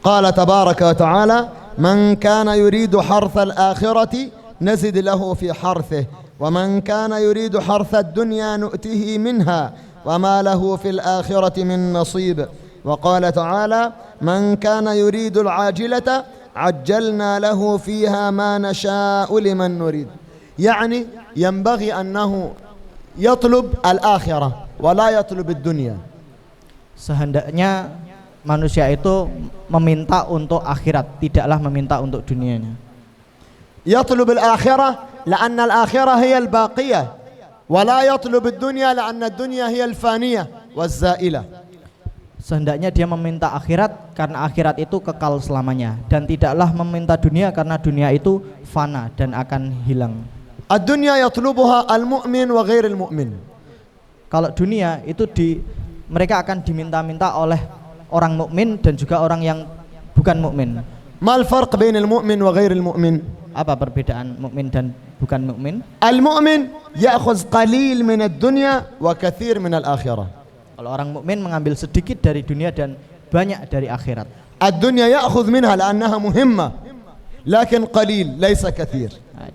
Speaker 1: قال تبارك وتعالى من كان يريد حرث الآخرة نزد له في حرثه ومن كان يريد حرث الدنيا نؤته منها وما له في الآخرة من نصيب. وقال تعالى من كان يريد العاجلة عجلنا له فيها ما نشاء لمن نريد. يعني ينبغي أنه يطلب الآخرة ولا يطلب الدنيا.
Speaker 2: Sehendaknya manusia itu meminta untuk akhirat, tidaklah meminta untuk dunianya.
Speaker 1: يطلب الآخرة لأن الآخرة هي الباقية ولا يطلب الدنيا لأن الدنيا هي الفانية والزائلة.
Speaker 2: Sehendaknya dia meminta akhirat karena akhirat itu kekal selamanya, dan tidaklah meminta dunia karena dunia itu fana dan akan hilang.
Speaker 1: الدنيا يطلبها المؤمن وغير المؤمن.
Speaker 2: Kalau dunia itu mereka akan diminta-minta oleh orang mukmin dan juga orang yang bukan mukmin.
Speaker 1: ما الفرق بين المؤمن وغير المؤمن؟
Speaker 2: Apa perbedaan mukmin dan bukan mukmin?
Speaker 1: المؤمن يأخذ قليل من الدنيا وكثير من الآخرة.
Speaker 2: Kalau orang mukmin mengambil sedikit dari dunia dan banyak dari akhirat.
Speaker 1: الدنيا يأخذ منها لأنها مهمة لكن قليل ليس كثير.
Speaker 2: Nah,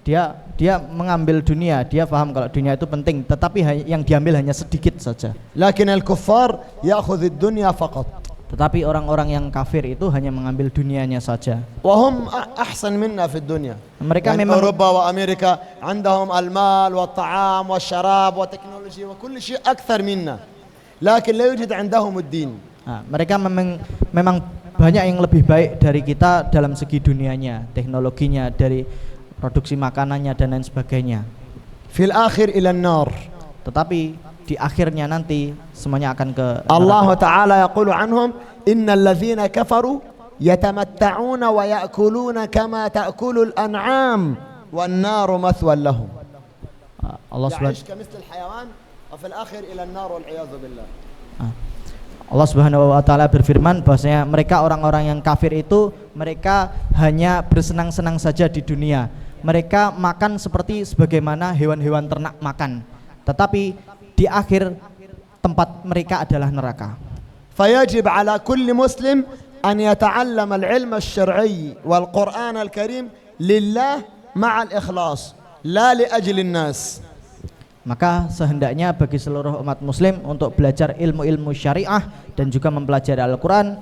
Speaker 2: dia mengambil dunia, dia paham kalau dunia itu penting, tetapi yang diambil hanya sedikit saja.
Speaker 1: لكن الكفار يأخذ الدنيا فقط.
Speaker 2: Tetapi orang-orang yang kafir itu hanya mengambil dunianya saja.
Speaker 1: وهم أحسن منا في الدنيا.
Speaker 2: Mereka
Speaker 1: يعني
Speaker 2: memang
Speaker 1: أوروبا وأمريكا عندهم المال والطعام والشراب والتكنولوجيا وكل شيء أكثر منا لكن لا يوجد عندهم الدين.
Speaker 2: Nah, mereka memang banyak yang lebih baik dari kita dalam segi dunianya, teknologinya, dari produksi makanannya dan lain sebagainya.
Speaker 1: في الآخر إلى النار.
Speaker 2: Tetapi di akhirnya nanti semuanya akan ke
Speaker 1: الله تعالى يقول عنهم إن الذين كفروا يتمتعون ويأكلون كما تأكل الأنعام والنار مثوى لهم. يعيش كمثل الحيوان وفي الآخر إلى النار والعياذ بالله.
Speaker 2: Allah Subhanahu wa taala berfirman bahwasanya mereka orang-orang yang kafir itu mereka hanya bersenang-senang saja di dunia. Mereka makan seperti sebagaimana hewan-hewan ternak makan. Tetapi di akhir tempat mereka adalah neraka.
Speaker 1: فيجب على كل مسلم أن يتعلم العلم الشرعي والقرآن الكريم لله مع الإخلاص لا لأجل الناس.
Speaker 2: Maka sehendaknya bagi seluruh umat muslim untuk belajar ilmu-ilmu syariah dan juga mempelajari Al-Quran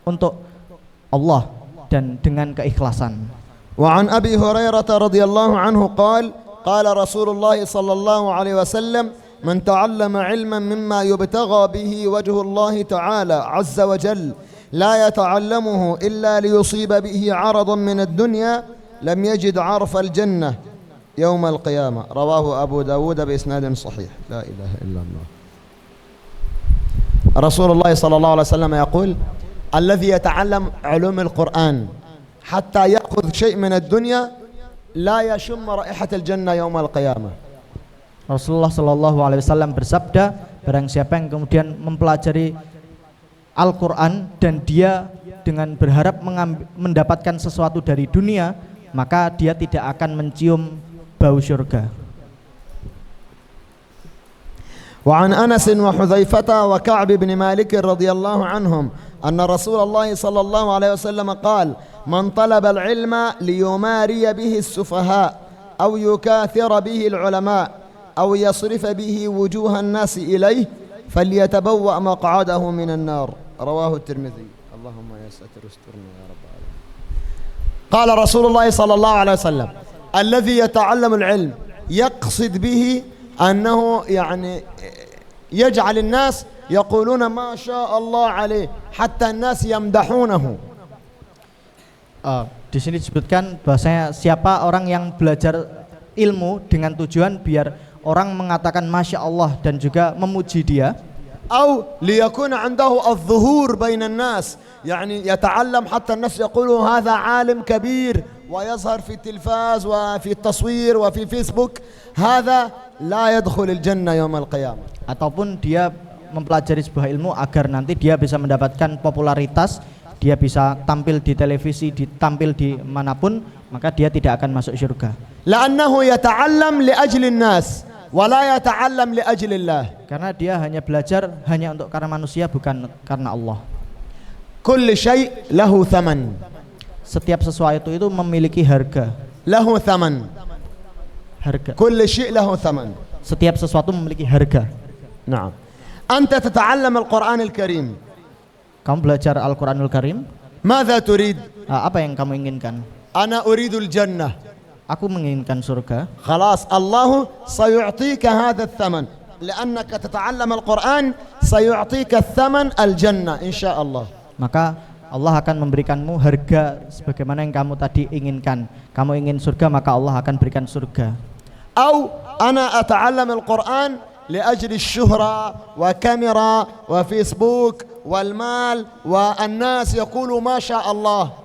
Speaker 2: untuk Allah dan dengan keikhlasan.
Speaker 1: وعن أبي هريرة رضي الله عنه قال قال رسول الله صلى الله عليه وسلم من تعلم علما مما يبتغى به وجه الله تعالى عز وجل لا يتعلمه إلا ليصيب به عرضا من الدنيا لم يجد عرف الجنة يوم القيامة. رواه أبو داود بإسناد صحيح. لا إله إلا الله. رسول الله صلى الله عليه وسلم يقول الذي يتعلم علوم القرآن حتى يأخذ شيء من الدنيا لا يشم رائحة الجنة يوم القيامة.
Speaker 2: Rasulullah Shallallahu Alaihi Wasallam bersabda, barang siapa yang kemudian mempelajari Al-Quran dan dia dengan berharap mendapatkan sesuatu dari dunia, maka dia tidak akan mencium bau surga.
Speaker 1: وعن أنس وحذيفة وكعب بن مالك رضي الله عنهم أن رسول الله صلى الله عليه وسلم قال من طلب العلم ليماري به السفهاء أو يكاثر به العلماء أو يصرف به وجوه الناس إليه فليتبوأ مقعده من النار. رواه الترمذي. اللهم يا ساتر استرنا يا رب العالمين. قال رسول الله صلى الله عليه وسلم الذي يتعلم العلم يقصد به أنه يعني يجعل الناس يقولون ما شاء الله عليه حتى الناس يمدحونه.
Speaker 2: Di sini disebutkan bahwasanya siapa orang yang belajar ilmu dengan tujuan biar orang mengatakan Masya Allah dan juga memuji dia,
Speaker 1: أو ليكون عنده الظهور بين الناس، يعني يتعلم حتى الناس يقولوا هذا عالم كبير ويظهر في التلفاز وفي التصوير وفي فيسبوك، هذا لا يدخل الجنة يوم القيامة.
Speaker 2: ataupun dia mempelajari sebuah ilmu agar nanti dia bisa mendapatkan popularitas, dia bisa tampil di televisi, tampil di manapun, maka dia tidak akan masuk surga.
Speaker 1: لأنه يتعلم لأجل الناس ولا يتعلم لأجل الله.
Speaker 2: Karena dia hanya belajar hanya untuk karena manusia, bukan karena Allah.
Speaker 1: كل شيء له ثمن.
Speaker 2: Setiap sesuatu itu memiliki harga.
Speaker 1: له ثمن.
Speaker 2: Harga.
Speaker 1: كل شيء له ثمن.
Speaker 2: Setiap sesuatu memiliki harga.
Speaker 1: نعم. أنت تتعلم القرآن الكريم.
Speaker 2: Kamu belajar Al-Quranul Karim.
Speaker 1: ماذا تريد؟
Speaker 2: Apa yang kamu inginkan?
Speaker 1: أنا أريد الجنة.
Speaker 2: Aku menginginkan surga.
Speaker 1: خلاص الله سيعطيك هذا الثمن لأنك تتعلم القرآن، سيعطيك الثمن الجنة إن شاء الله.
Speaker 2: Maka Allah akan memberikanmu harga sebagaimana yang kamu tadi inginkan. Kamu ingin surga, maka Allah akan berikan surga.
Speaker 1: أو أنا أتعلم القرآن لأجل الشهرة وكاميرا وفيسبوك والمال والناس يقولوا ما شاء الله.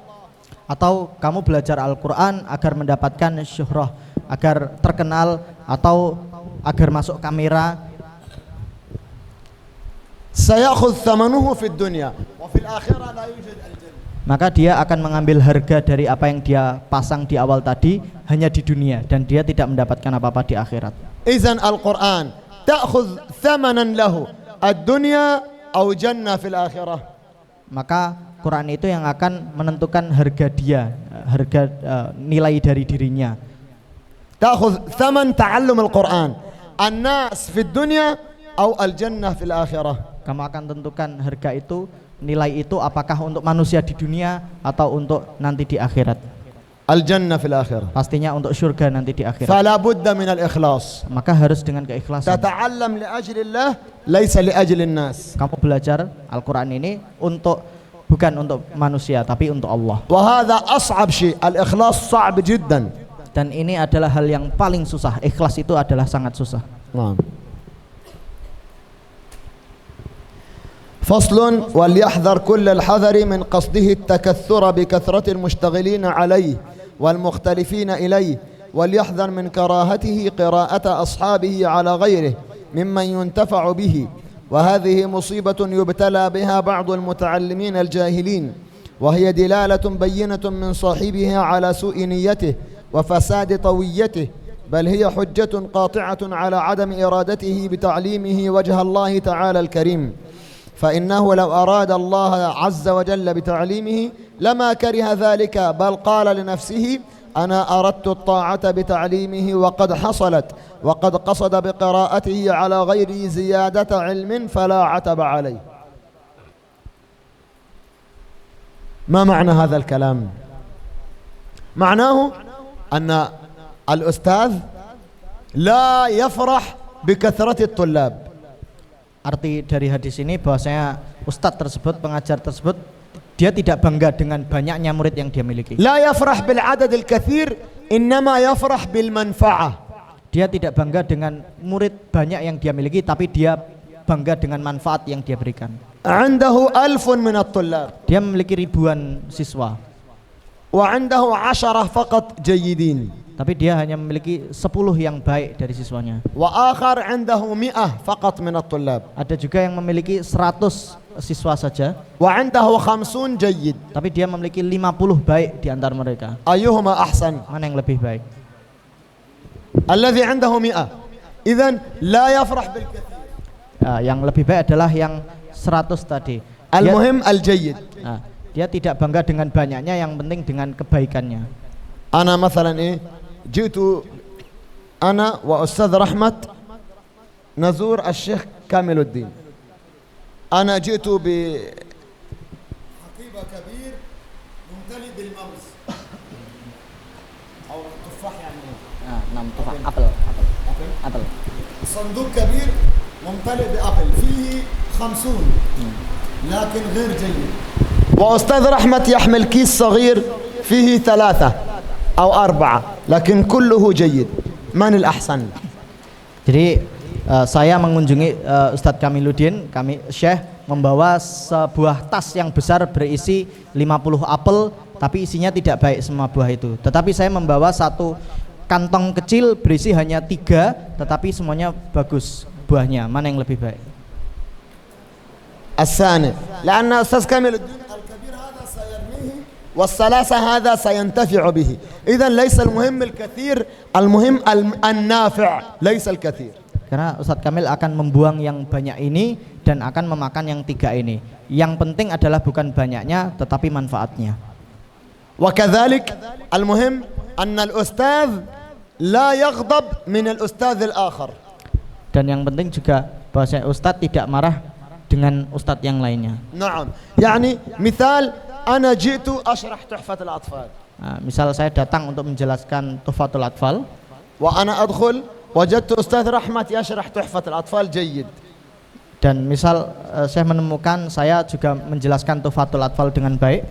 Speaker 2: Atau kamu belajar Al-Quran agar mendapatkan syuhrah, agar terkenal, atau agar masuk kamera.
Speaker 1: سيأخذ ثمنه في الدنيا وفي الآخرة لا يوجد الجنة.
Speaker 2: Maka dia akan mengambil harga dari apa yang dia pasang di awal tadi hanya di dunia, dan dia tidak mendapatkan apa-apa di akhirat.
Speaker 1: إذن القرآن تأخذ ثمنا له الدنيا أو جنة في الآخرة.
Speaker 2: Maka Quran itu yang akan menentukan harga dia, harga nilai dari dirinya.
Speaker 1: تأخذ ثمن تعلم القرآن الناس في الدنيا أو الجنة في الآخرة.
Speaker 2: Kamu akan tentukan harga itu, nilai itu apakah untuk manusia di dunia atau untuk nanti di akhirat.
Speaker 1: الجنة في الآخرة.
Speaker 2: Pastinya untuk surga nanti di akhirat.
Speaker 1: فلا بد من الإخلاص.
Speaker 2: Maka harus dengan keikhlasan.
Speaker 1: تتعلم لأجل الله ليس لأجل الناس.
Speaker 2: Kamu belajar Al-Quran ini bukan untuk manusia, tapi untuk Allah.
Speaker 1: وهذا أصعب شيء، الإخلاص صعب جدا.
Speaker 2: Dan ini adalah hal yang paling susah. Ikhlas itu adalah sangat susah.
Speaker 1: نعم. فصل: وليحذر كل الحذر من قصده التكثر بكثرة المشتغلين عليه والمختلفين إليه، وليحذر من كراهته قراءة أصحابه على غيره ممن ينتفع به، وهذه مصيبة يبتلى بها بعض المتعلمين الجاهلين، وهي دلالة بينة من صاحبها على سوء نيته وفساد طويته، بل هي حجة قاطعة على عدم إرادته بتعليمه وجه الله تعالى الكريم، فإنه لو أراد الله عز وجل بتعليمه لما كره ذلك، بل قال لنفسه أنا أردت الطاعة بتعليمه وقد حصلت، وقد قصد بقراءته على غيره زيادة علم فلا عتب عليه. ما معنى هذا الكلام؟ معناه أن الأستاذ لا يفرح بكثرة الطلاب.
Speaker 2: Arti dari hadis ini bahwasanya ustadz tersebut, pengajar tersebut, dia tidak bangga dengan banyaknya murid yang dia miliki.
Speaker 1: لا يفرح بالعدد الكثير إنما يفرح بالمنفعة.
Speaker 2: Dia tidak bangga dengan murid banyak yang dia miliki, tapi dia bangga dengan manfaat yang dia berikan.
Speaker 1: عنده 1000 من الطلاب.
Speaker 2: Dia memiliki ribuan siswa.
Speaker 1: وعنده 10 فقط جيدين.
Speaker 2: Tapi dia hanya memiliki 10 yang baik dari siswanya.
Speaker 1: وآخر عنده 100 فقط من الطلاب.
Speaker 2: Ada juga yang memiliki 100 siswa saja.
Speaker 1: وعنده 50 جيد.
Speaker 2: Tapi dia memiliki 50 baik di antara mereka.
Speaker 1: أيهما أحسن؟
Speaker 2: Mana yang lebih baik?
Speaker 1: الذي عنده 100. إذن لا يفرح بالكثير.
Speaker 2: Yang lebih baik adalah yang 100 tadi.
Speaker 1: المهم الجيد.
Speaker 2: Dia tidak bangga dengan banyaknya, yang penting dengan kebaikannya.
Speaker 1: أنا مثلا جئت أنا وأستاذ رحمة نزور الشيخ كامل الدين. أنا جئت بحقيبة كبير ممتلئ بالموز أو تفاح يعني.
Speaker 2: نعم تفاح أبل.
Speaker 1: صندوق كبير ممتلئ بأبل فيه 50 لكن غير جيد. وأستاذ رحمة يحمل كيس صغير فيه 3 أو 4 لكن كله جيد. من الأحسن؟
Speaker 2: Jadi saya mengunjungi Ustadz Kamiluddin, kami Syekh membawa sebuah tas yang besar berisi 50 apel, tapi isinya tidak baik semua buah itu. Tetapi saya membawa satu kantong kecil berisi hanya 3, tetapi semuanya bagus buahnya. Mana yang lebih baik?
Speaker 1: الثاني لأن أستاذ كامل الدين الكبير هذا سيرميه والثلاثة هذا سينتفع به. إذا ليس المهم الكثير، المهم النافع ليس الكثير.
Speaker 2: Karena Ustadz Kamil akan membuang yang banyak ini dan akan memakan yang 3 ini. Yang penting adalah bukan banyaknya tetapi manfaatnya.
Speaker 1: وكذلك المهم أن الأستاذ لا يغضب من الأستاذ الآخر.
Speaker 2: Dan yang penting juga bahwa Ustadz tidak marah dengan Ustadz yang lainnya.
Speaker 1: نعم يعني مثال أنا جئت أشرح تحفة الأطفال.
Speaker 2: Misal saya datang untuk menjelaskan Tuhfatul Atfal,
Speaker 1: وأنا أدخل وجدت أستاذ رحمة يشرح تحفة الأطفال جيد.
Speaker 2: dan misal saya menemukan saya juga menjelaskan Tuhfatul Atfal dengan baik.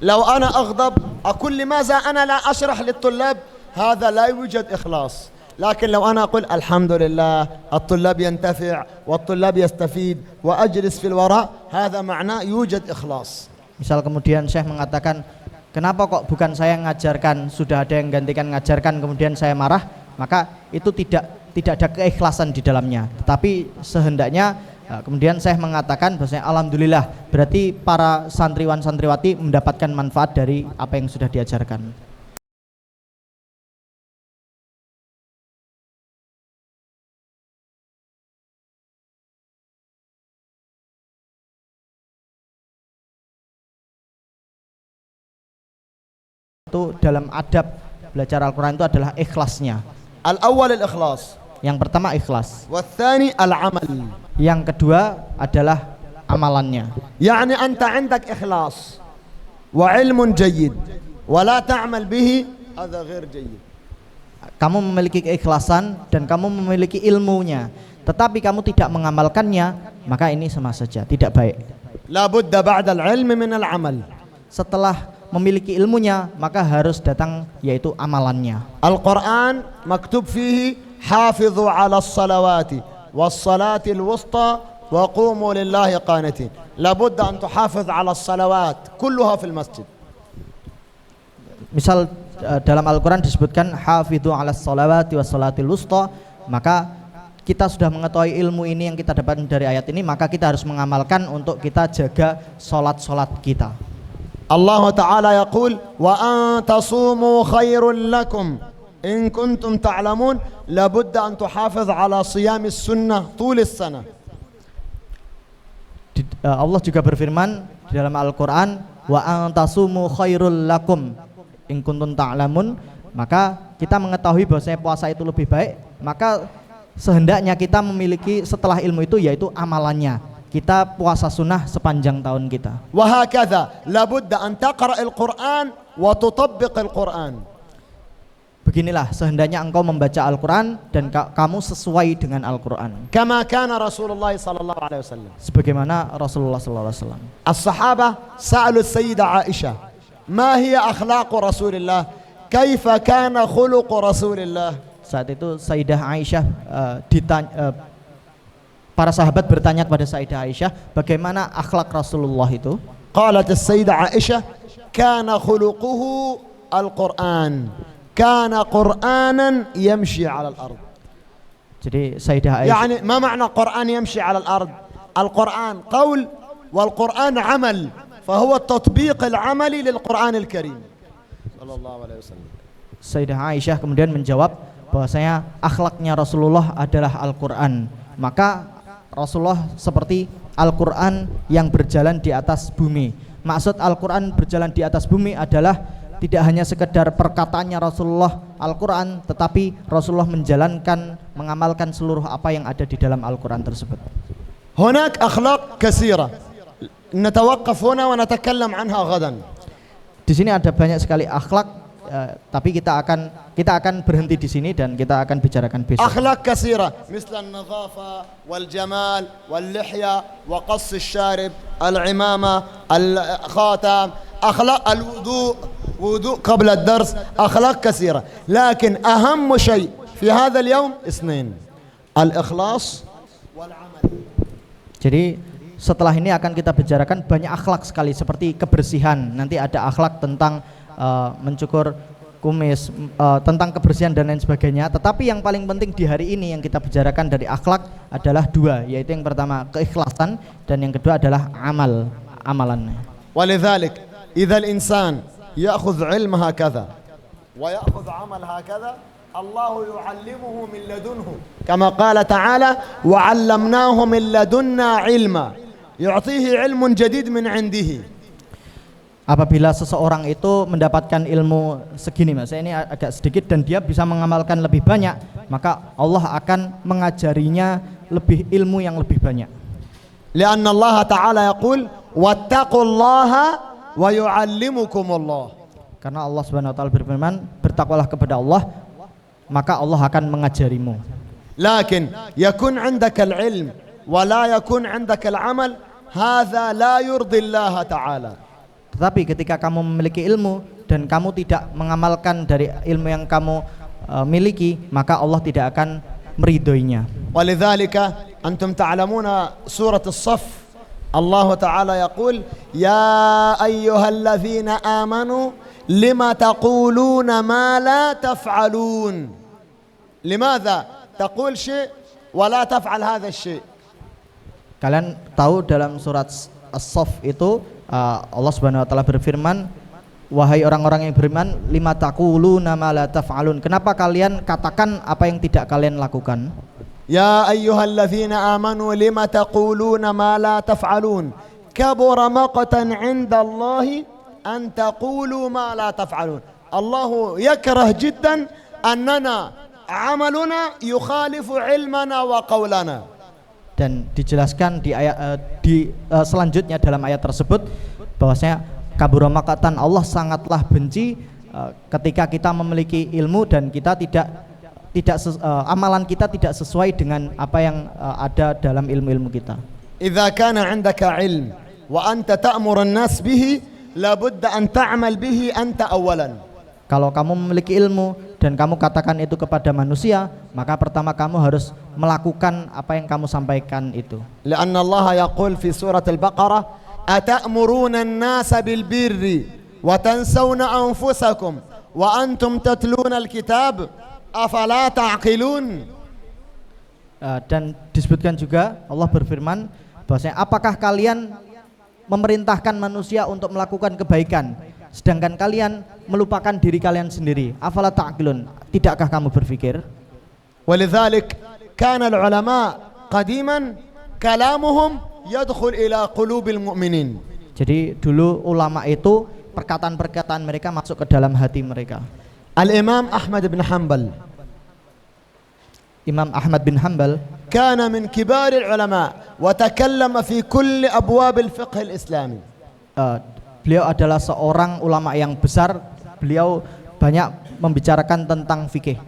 Speaker 1: لو أنا أغضب أقول لماذا أنا لا أشرح للطلاب، هذا لا يوجد إخلاص. لكن لو أنا أقول الحمد لله الطلاب ينتفع والطلاب يستفيد وأجلس في الوراء، هذا معناه يوجد إخلاص.
Speaker 2: Misal kemudian Syekh mengatakan, kenapa kok bukan saya yang ngajarkan, sudah ada yang gantikan ngajarkan, kemudian saya marah, maka itu tidak ada keikhlasan di dalamnya. Tetapi sehendaknya kemudian Syekh mengatakan bahwasanya alhamdulillah, berarti para santriwan santriwati mendapatkan manfaat dari apa yang sudah diajarkan. Itu dalam adab belajar Al-Quran itu adalah ikhlasnya.
Speaker 1: الأول الإخلاص.
Speaker 2: Yang pertama ikhlas.
Speaker 1: والثاني العمل.
Speaker 2: Yang kedua adalah amalannya.
Speaker 1: يعني أنت عندك إخلاص وعلم جيد ولا تعمل به، هذا غير جيد.
Speaker 2: Kamu memiliki keikhlasan dan kamu memiliki ilmunya, tetapi kamu tidak mengamalkannya, maka ini sama saja tidak baik.
Speaker 1: لا بد بعد العلم من العمل.
Speaker 2: Setelah memiliki ilmunya, maka harus datang yaitu amalannya.
Speaker 1: Al-Quran maktub fihi hafidhu ala salawati was-salati al-wusta wa qumu lillahi qanitin. Labud an tuhafidh ala salawat kulluha fil masjid.
Speaker 2: Misal dalam Al-Quran disebutkan hafidhu ala salawati was-salatil wusta, maka kita sudah mengetahui ilmu ini yang kita dapatkan dari ayat ini, maka kita harus mengamalkan untuk kita jaga solat-solat kita.
Speaker 1: Allah Ta'ala yaqul wa an tasumu khairun lakum in kuntum ta'lamun labudda an tuhafidh ala siyamis sunnah tulis sana.
Speaker 2: Allah juga berfirman di dalam Al-Quran wa an tasumu khairul lakum in kuntum ta'lamun, maka kita mengetahui bahwasanya puasa itu lebih baik, maka sehendaknya kita memiliki setelah ilmu itu yaitu amalannya. Kita puasa sunnah sepanjang tahun kita.
Speaker 1: وهكذا لابد أن تقرأ القرآن وتطبق القرآن.
Speaker 2: Beginilah sehendaknya engkau membaca Al-Quran dan kamu sesuai dengan Al-Quran.
Speaker 1: كما كان رسول الله صلى الله عليه وسلم.
Speaker 2: Sebagaimana Rasulullah SAW.
Speaker 1: الصحابة سألوا السيدة عائشة ما هي أخلاق رسول الله كيف كان خلق رسول الله.
Speaker 2: Saat itu Sayyidah Aisyah para sahabat bertanya kepada Sayyidah Aisyah bagaimana akhlak Rasulullah itu.
Speaker 1: قالت السيدة عائشة كان خلقه القرآن كان قرآنا يمشي على الأرض.
Speaker 2: Jadi Sayyidah Aisyah,
Speaker 1: يعني ما معنى قرآن يمشي على الأرض؟ القرآن قول والقرآن عمل، فهو التطبيق العملي للقرآن الكريم صلى الله عليه وسلم.
Speaker 2: Sayyidah Aisyah kemudian menjawab bahwasanya akhlaknya Rasulullah adalah Al-Quran, maka Rasulullah seperti Al-Quran yang berjalan di atas bumi. Maksud Al-Quran berjalan di atas bumi adalah tidak hanya sekedar perkataannya Rasulullah Al-Quran, tetapi Rasulullah menjalankan, mengamalkan seluruh apa yang ada di dalam Al-Quran tersebut.
Speaker 1: هناك أخلاق كثيرة نتوقف هنا ونتكلم عنها غدا.
Speaker 2: Di sini ada banyak sekali akhlak, tapi kita akan berhenti di sini dan kita akan bicarakan besok.
Speaker 1: أخلاق كثيرة مثل النظافة والجمال واللحية وقص الشارب العمامة الخاتم أخلاق الوضوء وضوء قبل الدرس أخلاق كثيرة، لكن أهم شيء في هذا اليوم اثنين الإخلاص والعمل.
Speaker 2: Jadi setelah ini akan kita bicarakan banyak akhlak sekali seperti kebersihan. Nanti ada akhlak tentang mencukur kumis, tentang kebersihan dan lain sebagainya. Tetapi yang paling penting di hari ini yang kita bicarakan dari akhlak adalah dua, yaitu yang pertama keikhlasan dan yang kedua adalah amalan.
Speaker 1: ولذلك إذا الإنسان يأخذ علم هكذا ويأخذ عمل هكذا الله يعلمه من لدنه كما قال تعالى وعلمناه من لدنا علما يعطيه علم جديد من عنده.
Speaker 2: Apabila seseorang itu mendapatkan ilmu segini, Mas, ini agak sedikit dan dia bisa mengamalkan lebih banyak, maka Allah akan mengajarinya lebih ilmu yang lebih banyak.
Speaker 1: لأن الله تعالى يقول واتقوا الله ويعلمكم الله.
Speaker 2: Karena Allah Subhanahu wa taala berfirman, bertakwalah kepada Allah, maka Allah akan mengajarimu.
Speaker 1: لكن يكون عندك العلم ولا يكون عندك العمل هذا لا يرضي الله تعالى.
Speaker 2: Tetapi ketika kamu memiliki ilmu dan kamu tidak mengamalkan dari ilmu yang kamu miliki, maka Allah tidak akan meridhoinya.
Speaker 1: ولذلك أنتم تعلمون سورة الصف الله تعالى يقول يا أيها الذين آمنوا لما تقولون ما لا تفعلون. لماذا تقول شيء ولا تفعل هذا الشيء؟
Speaker 2: Kalian tahu dalam surat As-Saff itu Allah Subhanahu wa taala berfirman, wahai orang-orang yang beriman, lima taquluna ma la taf'alun. Kenapa kalian katakan apa yang tidak kalian lakukan?
Speaker 1: Ya ayyuhalladzina amanu lima taquluna ma la taf'alun. Kabura maqtan 'inda Allah an taqulu ma la taf'alun. Allah yakrah jiddan annana 'amaluna yukhalifu 'ilmana wa qawlana.
Speaker 2: Dan dijelaskan di ayat selanjutnya dalam ayat tersebut bahwasanya kabura maqatan, Allah sangatlah benci ketika kita memiliki ilmu dan kita tidak amalan kita tidak sesuai dengan apa yang ada dalam ilmu-ilmu kita.
Speaker 1: Idza kana 'indaka 'ilm wa anta ta'muru an-nas bihi la budda an ta'mal bihi anta awalan.
Speaker 2: Kalau kamu memiliki ilmu dan kamu katakan itu kepada manusia, maka pertama kamu harus melakukan apa yang kamu sampaikan itu.
Speaker 1: Karena Allah yaqul fi surat Al-Baqarah, "Atamuruna an-nasa bil birri wa tansawna anfusakum wa antum tatluna al-kitab, afala ta'qilun."
Speaker 2: Dan disebutkan juga Allah berfirman bahwasanya apakah kalian memerintahkan manusia untuk melakukan kebaikan sedangkan kalian melupakan diri kalian sendiri? Afala ta'qilun, tidakkah kamu berpikir?
Speaker 1: Walidzalik kana al-ulama qadiman kalamuhum yadkhul ila qulubil mu'minin.
Speaker 2: Jadi dulu ulama itu perkataan-perkataan mereka masuk ke dalam hati mereka.
Speaker 1: Al-Imam Ahmad bin Hanbal,
Speaker 2: Imam Ahmad bin Hanbal
Speaker 1: kana min kibar al-ulama wa takallama fi kulli abwab al-fiqh al-islami.
Speaker 2: Beliau adalah seorang ulama yang besar. Beliau banyak membicarakan tentang fikih.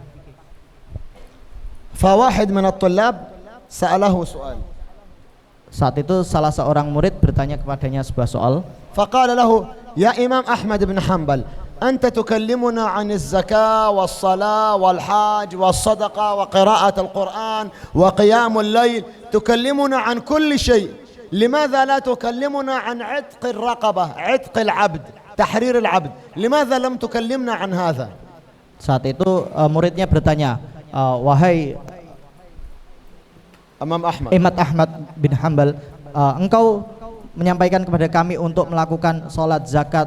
Speaker 1: Fawahid min at-tullab sa'alahu su'al.
Speaker 2: Saat itu salah seorang murid bertanya kepadanya sebuah soal.
Speaker 1: Faqala lahu, ya Imam Ahmad bin Hanbal, anta tukallimuna 'an az-zakah was-salah wal-hajj was-sadaqah wa qira'at al-Qur'an wa qiyam al-layl, tukallimuna 'an kulli shay'. لماذا لا تكلمنا عن عتق الرقبة، عتق العبد، تحرير العبد؟ لماذا لم تكلمنا عن هذا؟
Speaker 2: Saat itu muridnya bertanya, wahai Imam Ahmad bin Hanbal, engkau menyampaikan kepada kami untuk melakukan sholat, zakat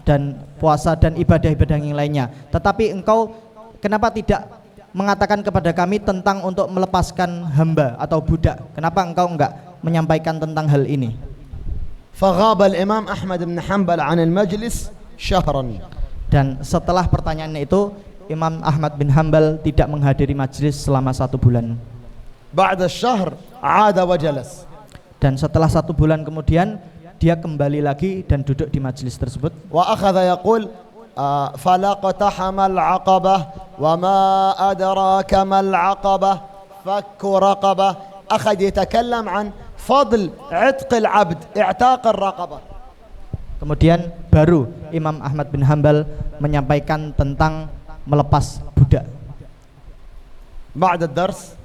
Speaker 2: dan puasa dan ibadah-ibadah yang lainnya, tetapi engkau kenapa tidak mengatakan kepada kami tentang untuk melepaskan hamba atau budak? Kenapa engkau enggak menyampaikan tentang hal ini?
Speaker 1: فغاب الإمام أحمد بن حنبل عن المجلس شهرا.
Speaker 2: Dan setelah pertanyaannya itu, Imam Ahmad bin Hanbal tidak menghadiri majelis selama 1 bulan.
Speaker 1: بعد الشهر عاد وجلس.
Speaker 2: Dan setelah 1 bulan kemudian dia kembali lagi dan duduk di majelis tersebut.
Speaker 1: وأخذ يقول فلقتحم العقبة وما أدراك ما العقبة فك رقبة. أخذ يتكلم عن فضل عتق العبد اعتاق الرقبة.
Speaker 2: Kemudian baru Imam Ahmad bin Hanbal menyampaikan tentang melepas budak.
Speaker 1: بعد الدرس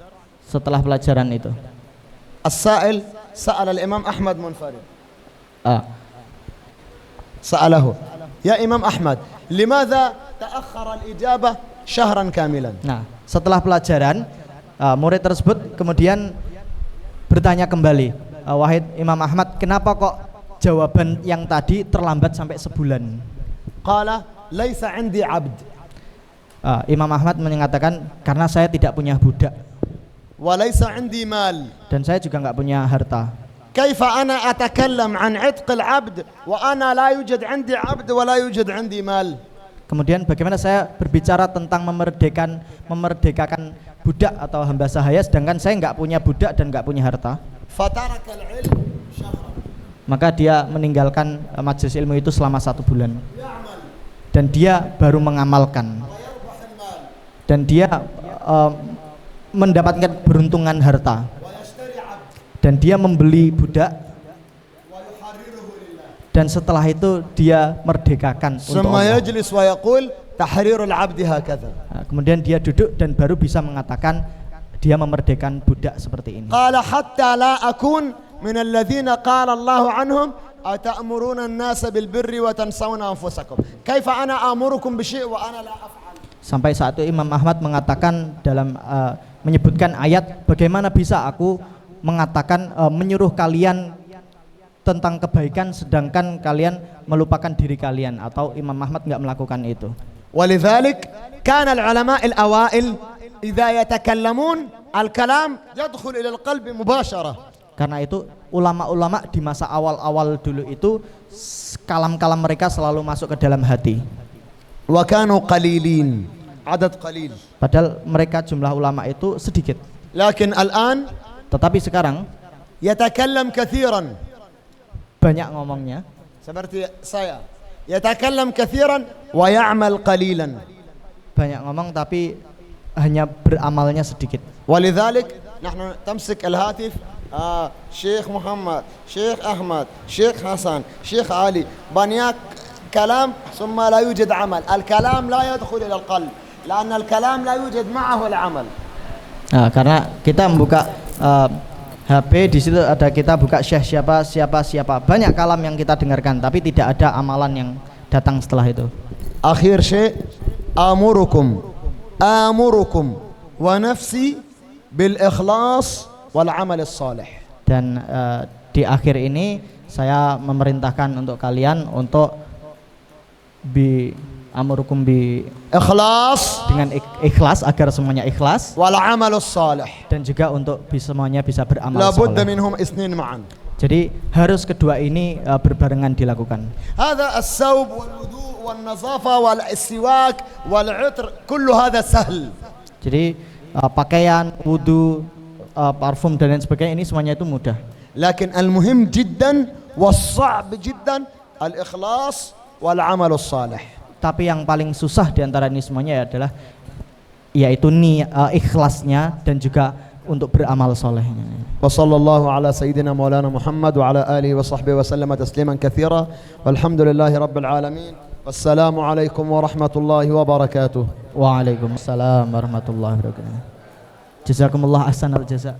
Speaker 2: setelah pelajaran itu.
Speaker 1: السائل سأل الإمام أحمد منفرد
Speaker 2: Ah,
Speaker 1: سأله يا إمام أحمد لماذا تأخر الإجابة شهرا كاملا.
Speaker 2: nah, setelah pelajaran murid tersebut kemudian bertanya kembali, wahai Imam Ahmad, kenapa kok jawaban yang tadi terlambat sampai sebulan?
Speaker 1: قال ليس عندي عبد
Speaker 2: Imam Ahmad mengatakan karena saya tidak punya budak
Speaker 1: وليس عندي مال.
Speaker 2: dan saya juga nggak punya harta.
Speaker 1: كيف أنا أتكلم عن عتق العبد وأنا لا يوجد عندي عبد ولا يوجد عندي مال.
Speaker 2: Kemudian bagaimana saya berbicara tentang memerdekakan budak atau hamba sahaya sedangkan saya nggak punya budak dan nggak punya harta.
Speaker 1: فترك العلم شهرا.
Speaker 2: Maka dia meninggalkan majelis ilmu itu selama 1 bulan dan dia baru mengamalkan dan dia mendapatkan beruntungan harta dan dia membeli budak dan setelah itu dia merdekakan untuk
Speaker 1: ثم
Speaker 2: Allah.
Speaker 1: يجلس ويقول تحرير العبد هكذا.
Speaker 2: Kemudian dia duduk dan baru bisa mengatakan dia memerdekakan budak seperti ini.
Speaker 1: قال حتى لا أكون من الذين قال الله عنهم أتأمرون الناس بالبر وتنسون أنفسكم كيف أنا آمركم بشيء وأنا لا أفعل.
Speaker 2: Sampai saat itu Imam Ahmad mengatakan dalam menyebutkan ayat, bagaimana bisa aku mengatakan menyuruh kalian tentang kebaikan sedangkan kalian melupakan diri kalian, atau Imam Ahmad nggak melakukan itu.
Speaker 1: ولذلك كان العلماء الأوائل إذا يتكلمون الكلام يدخل إلى القلب مباشرة.
Speaker 2: Karena itu ulama-ulama di masa awal-awal dulu itu kalam-kalam mereka selalu masuk ke dalam hati.
Speaker 1: وكانوا قليلين عدد قليل.
Speaker 2: Padahal mereka jumlah ulama itu sedikit.
Speaker 1: لكن الآن
Speaker 2: Tetapi sekarang
Speaker 1: يتكلم كثيرا.
Speaker 2: banyak ngomongnya.
Speaker 1: seperti saya يتكلم كثيرا ويعمل قليلا.
Speaker 2: Banyak ngomong tapi hanya beramalnya sedikit.
Speaker 1: ولذلك نحن تمسك الهاتف شيخ محمد شيخ أحمد شيخ حسن شيخ علي بنياك كلام ثم لا يوجد عمل. الكلام لا يدخل إلى القلب لأن الكلام لا يوجد معه العمل.
Speaker 2: Nah, karena kita membuka HP, di situ ada kita buka syekh siapa banyak kalam yang kita dengarkan tapi tidak ada amalan yang datang setelah itu.
Speaker 1: آخر شيء آمركم ونفسي بالإخلاص والعمل الصالح.
Speaker 2: Dan di akhir ini saya memerintahkan untuk kalian untuk amurukum bi
Speaker 1: إخلاص
Speaker 2: dengan ikhlas, agar semuanya ikhlas,
Speaker 1: والعمل الصالح.
Speaker 2: dan juga untuk semuanya bisa beramal
Speaker 1: لابد
Speaker 2: saleh.
Speaker 1: منهم اثنين معا.
Speaker 2: Jadi harus kedua ini berbarengan dilakukan.
Speaker 1: هذا الثوب والوضوء والنظافة والاستواك والعطر كل هذا سهل.
Speaker 2: Jadi pakaian, wudu, parfum dan lain sebagainya ini semuanya itu mudah.
Speaker 1: لكن المهم جدا والصعب جدا الإخلاص والعمل الصالح.
Speaker 2: Tapi yang paling susah di antara ini semuanya adalah yaitu ikhlasnya dan juga untuk beramal solehnya.
Speaker 1: وصلى الله على سيدنا مولانا محمد وعلى آله وصحبه وسلم تسليما كثيرا والحمد لله رب العالمين والسلام عليكم ورحمة الله وبركاته.
Speaker 2: Waalaikumsalam warahmatullahi wabarakatuh. Jazakumullah ahsanal jazaa.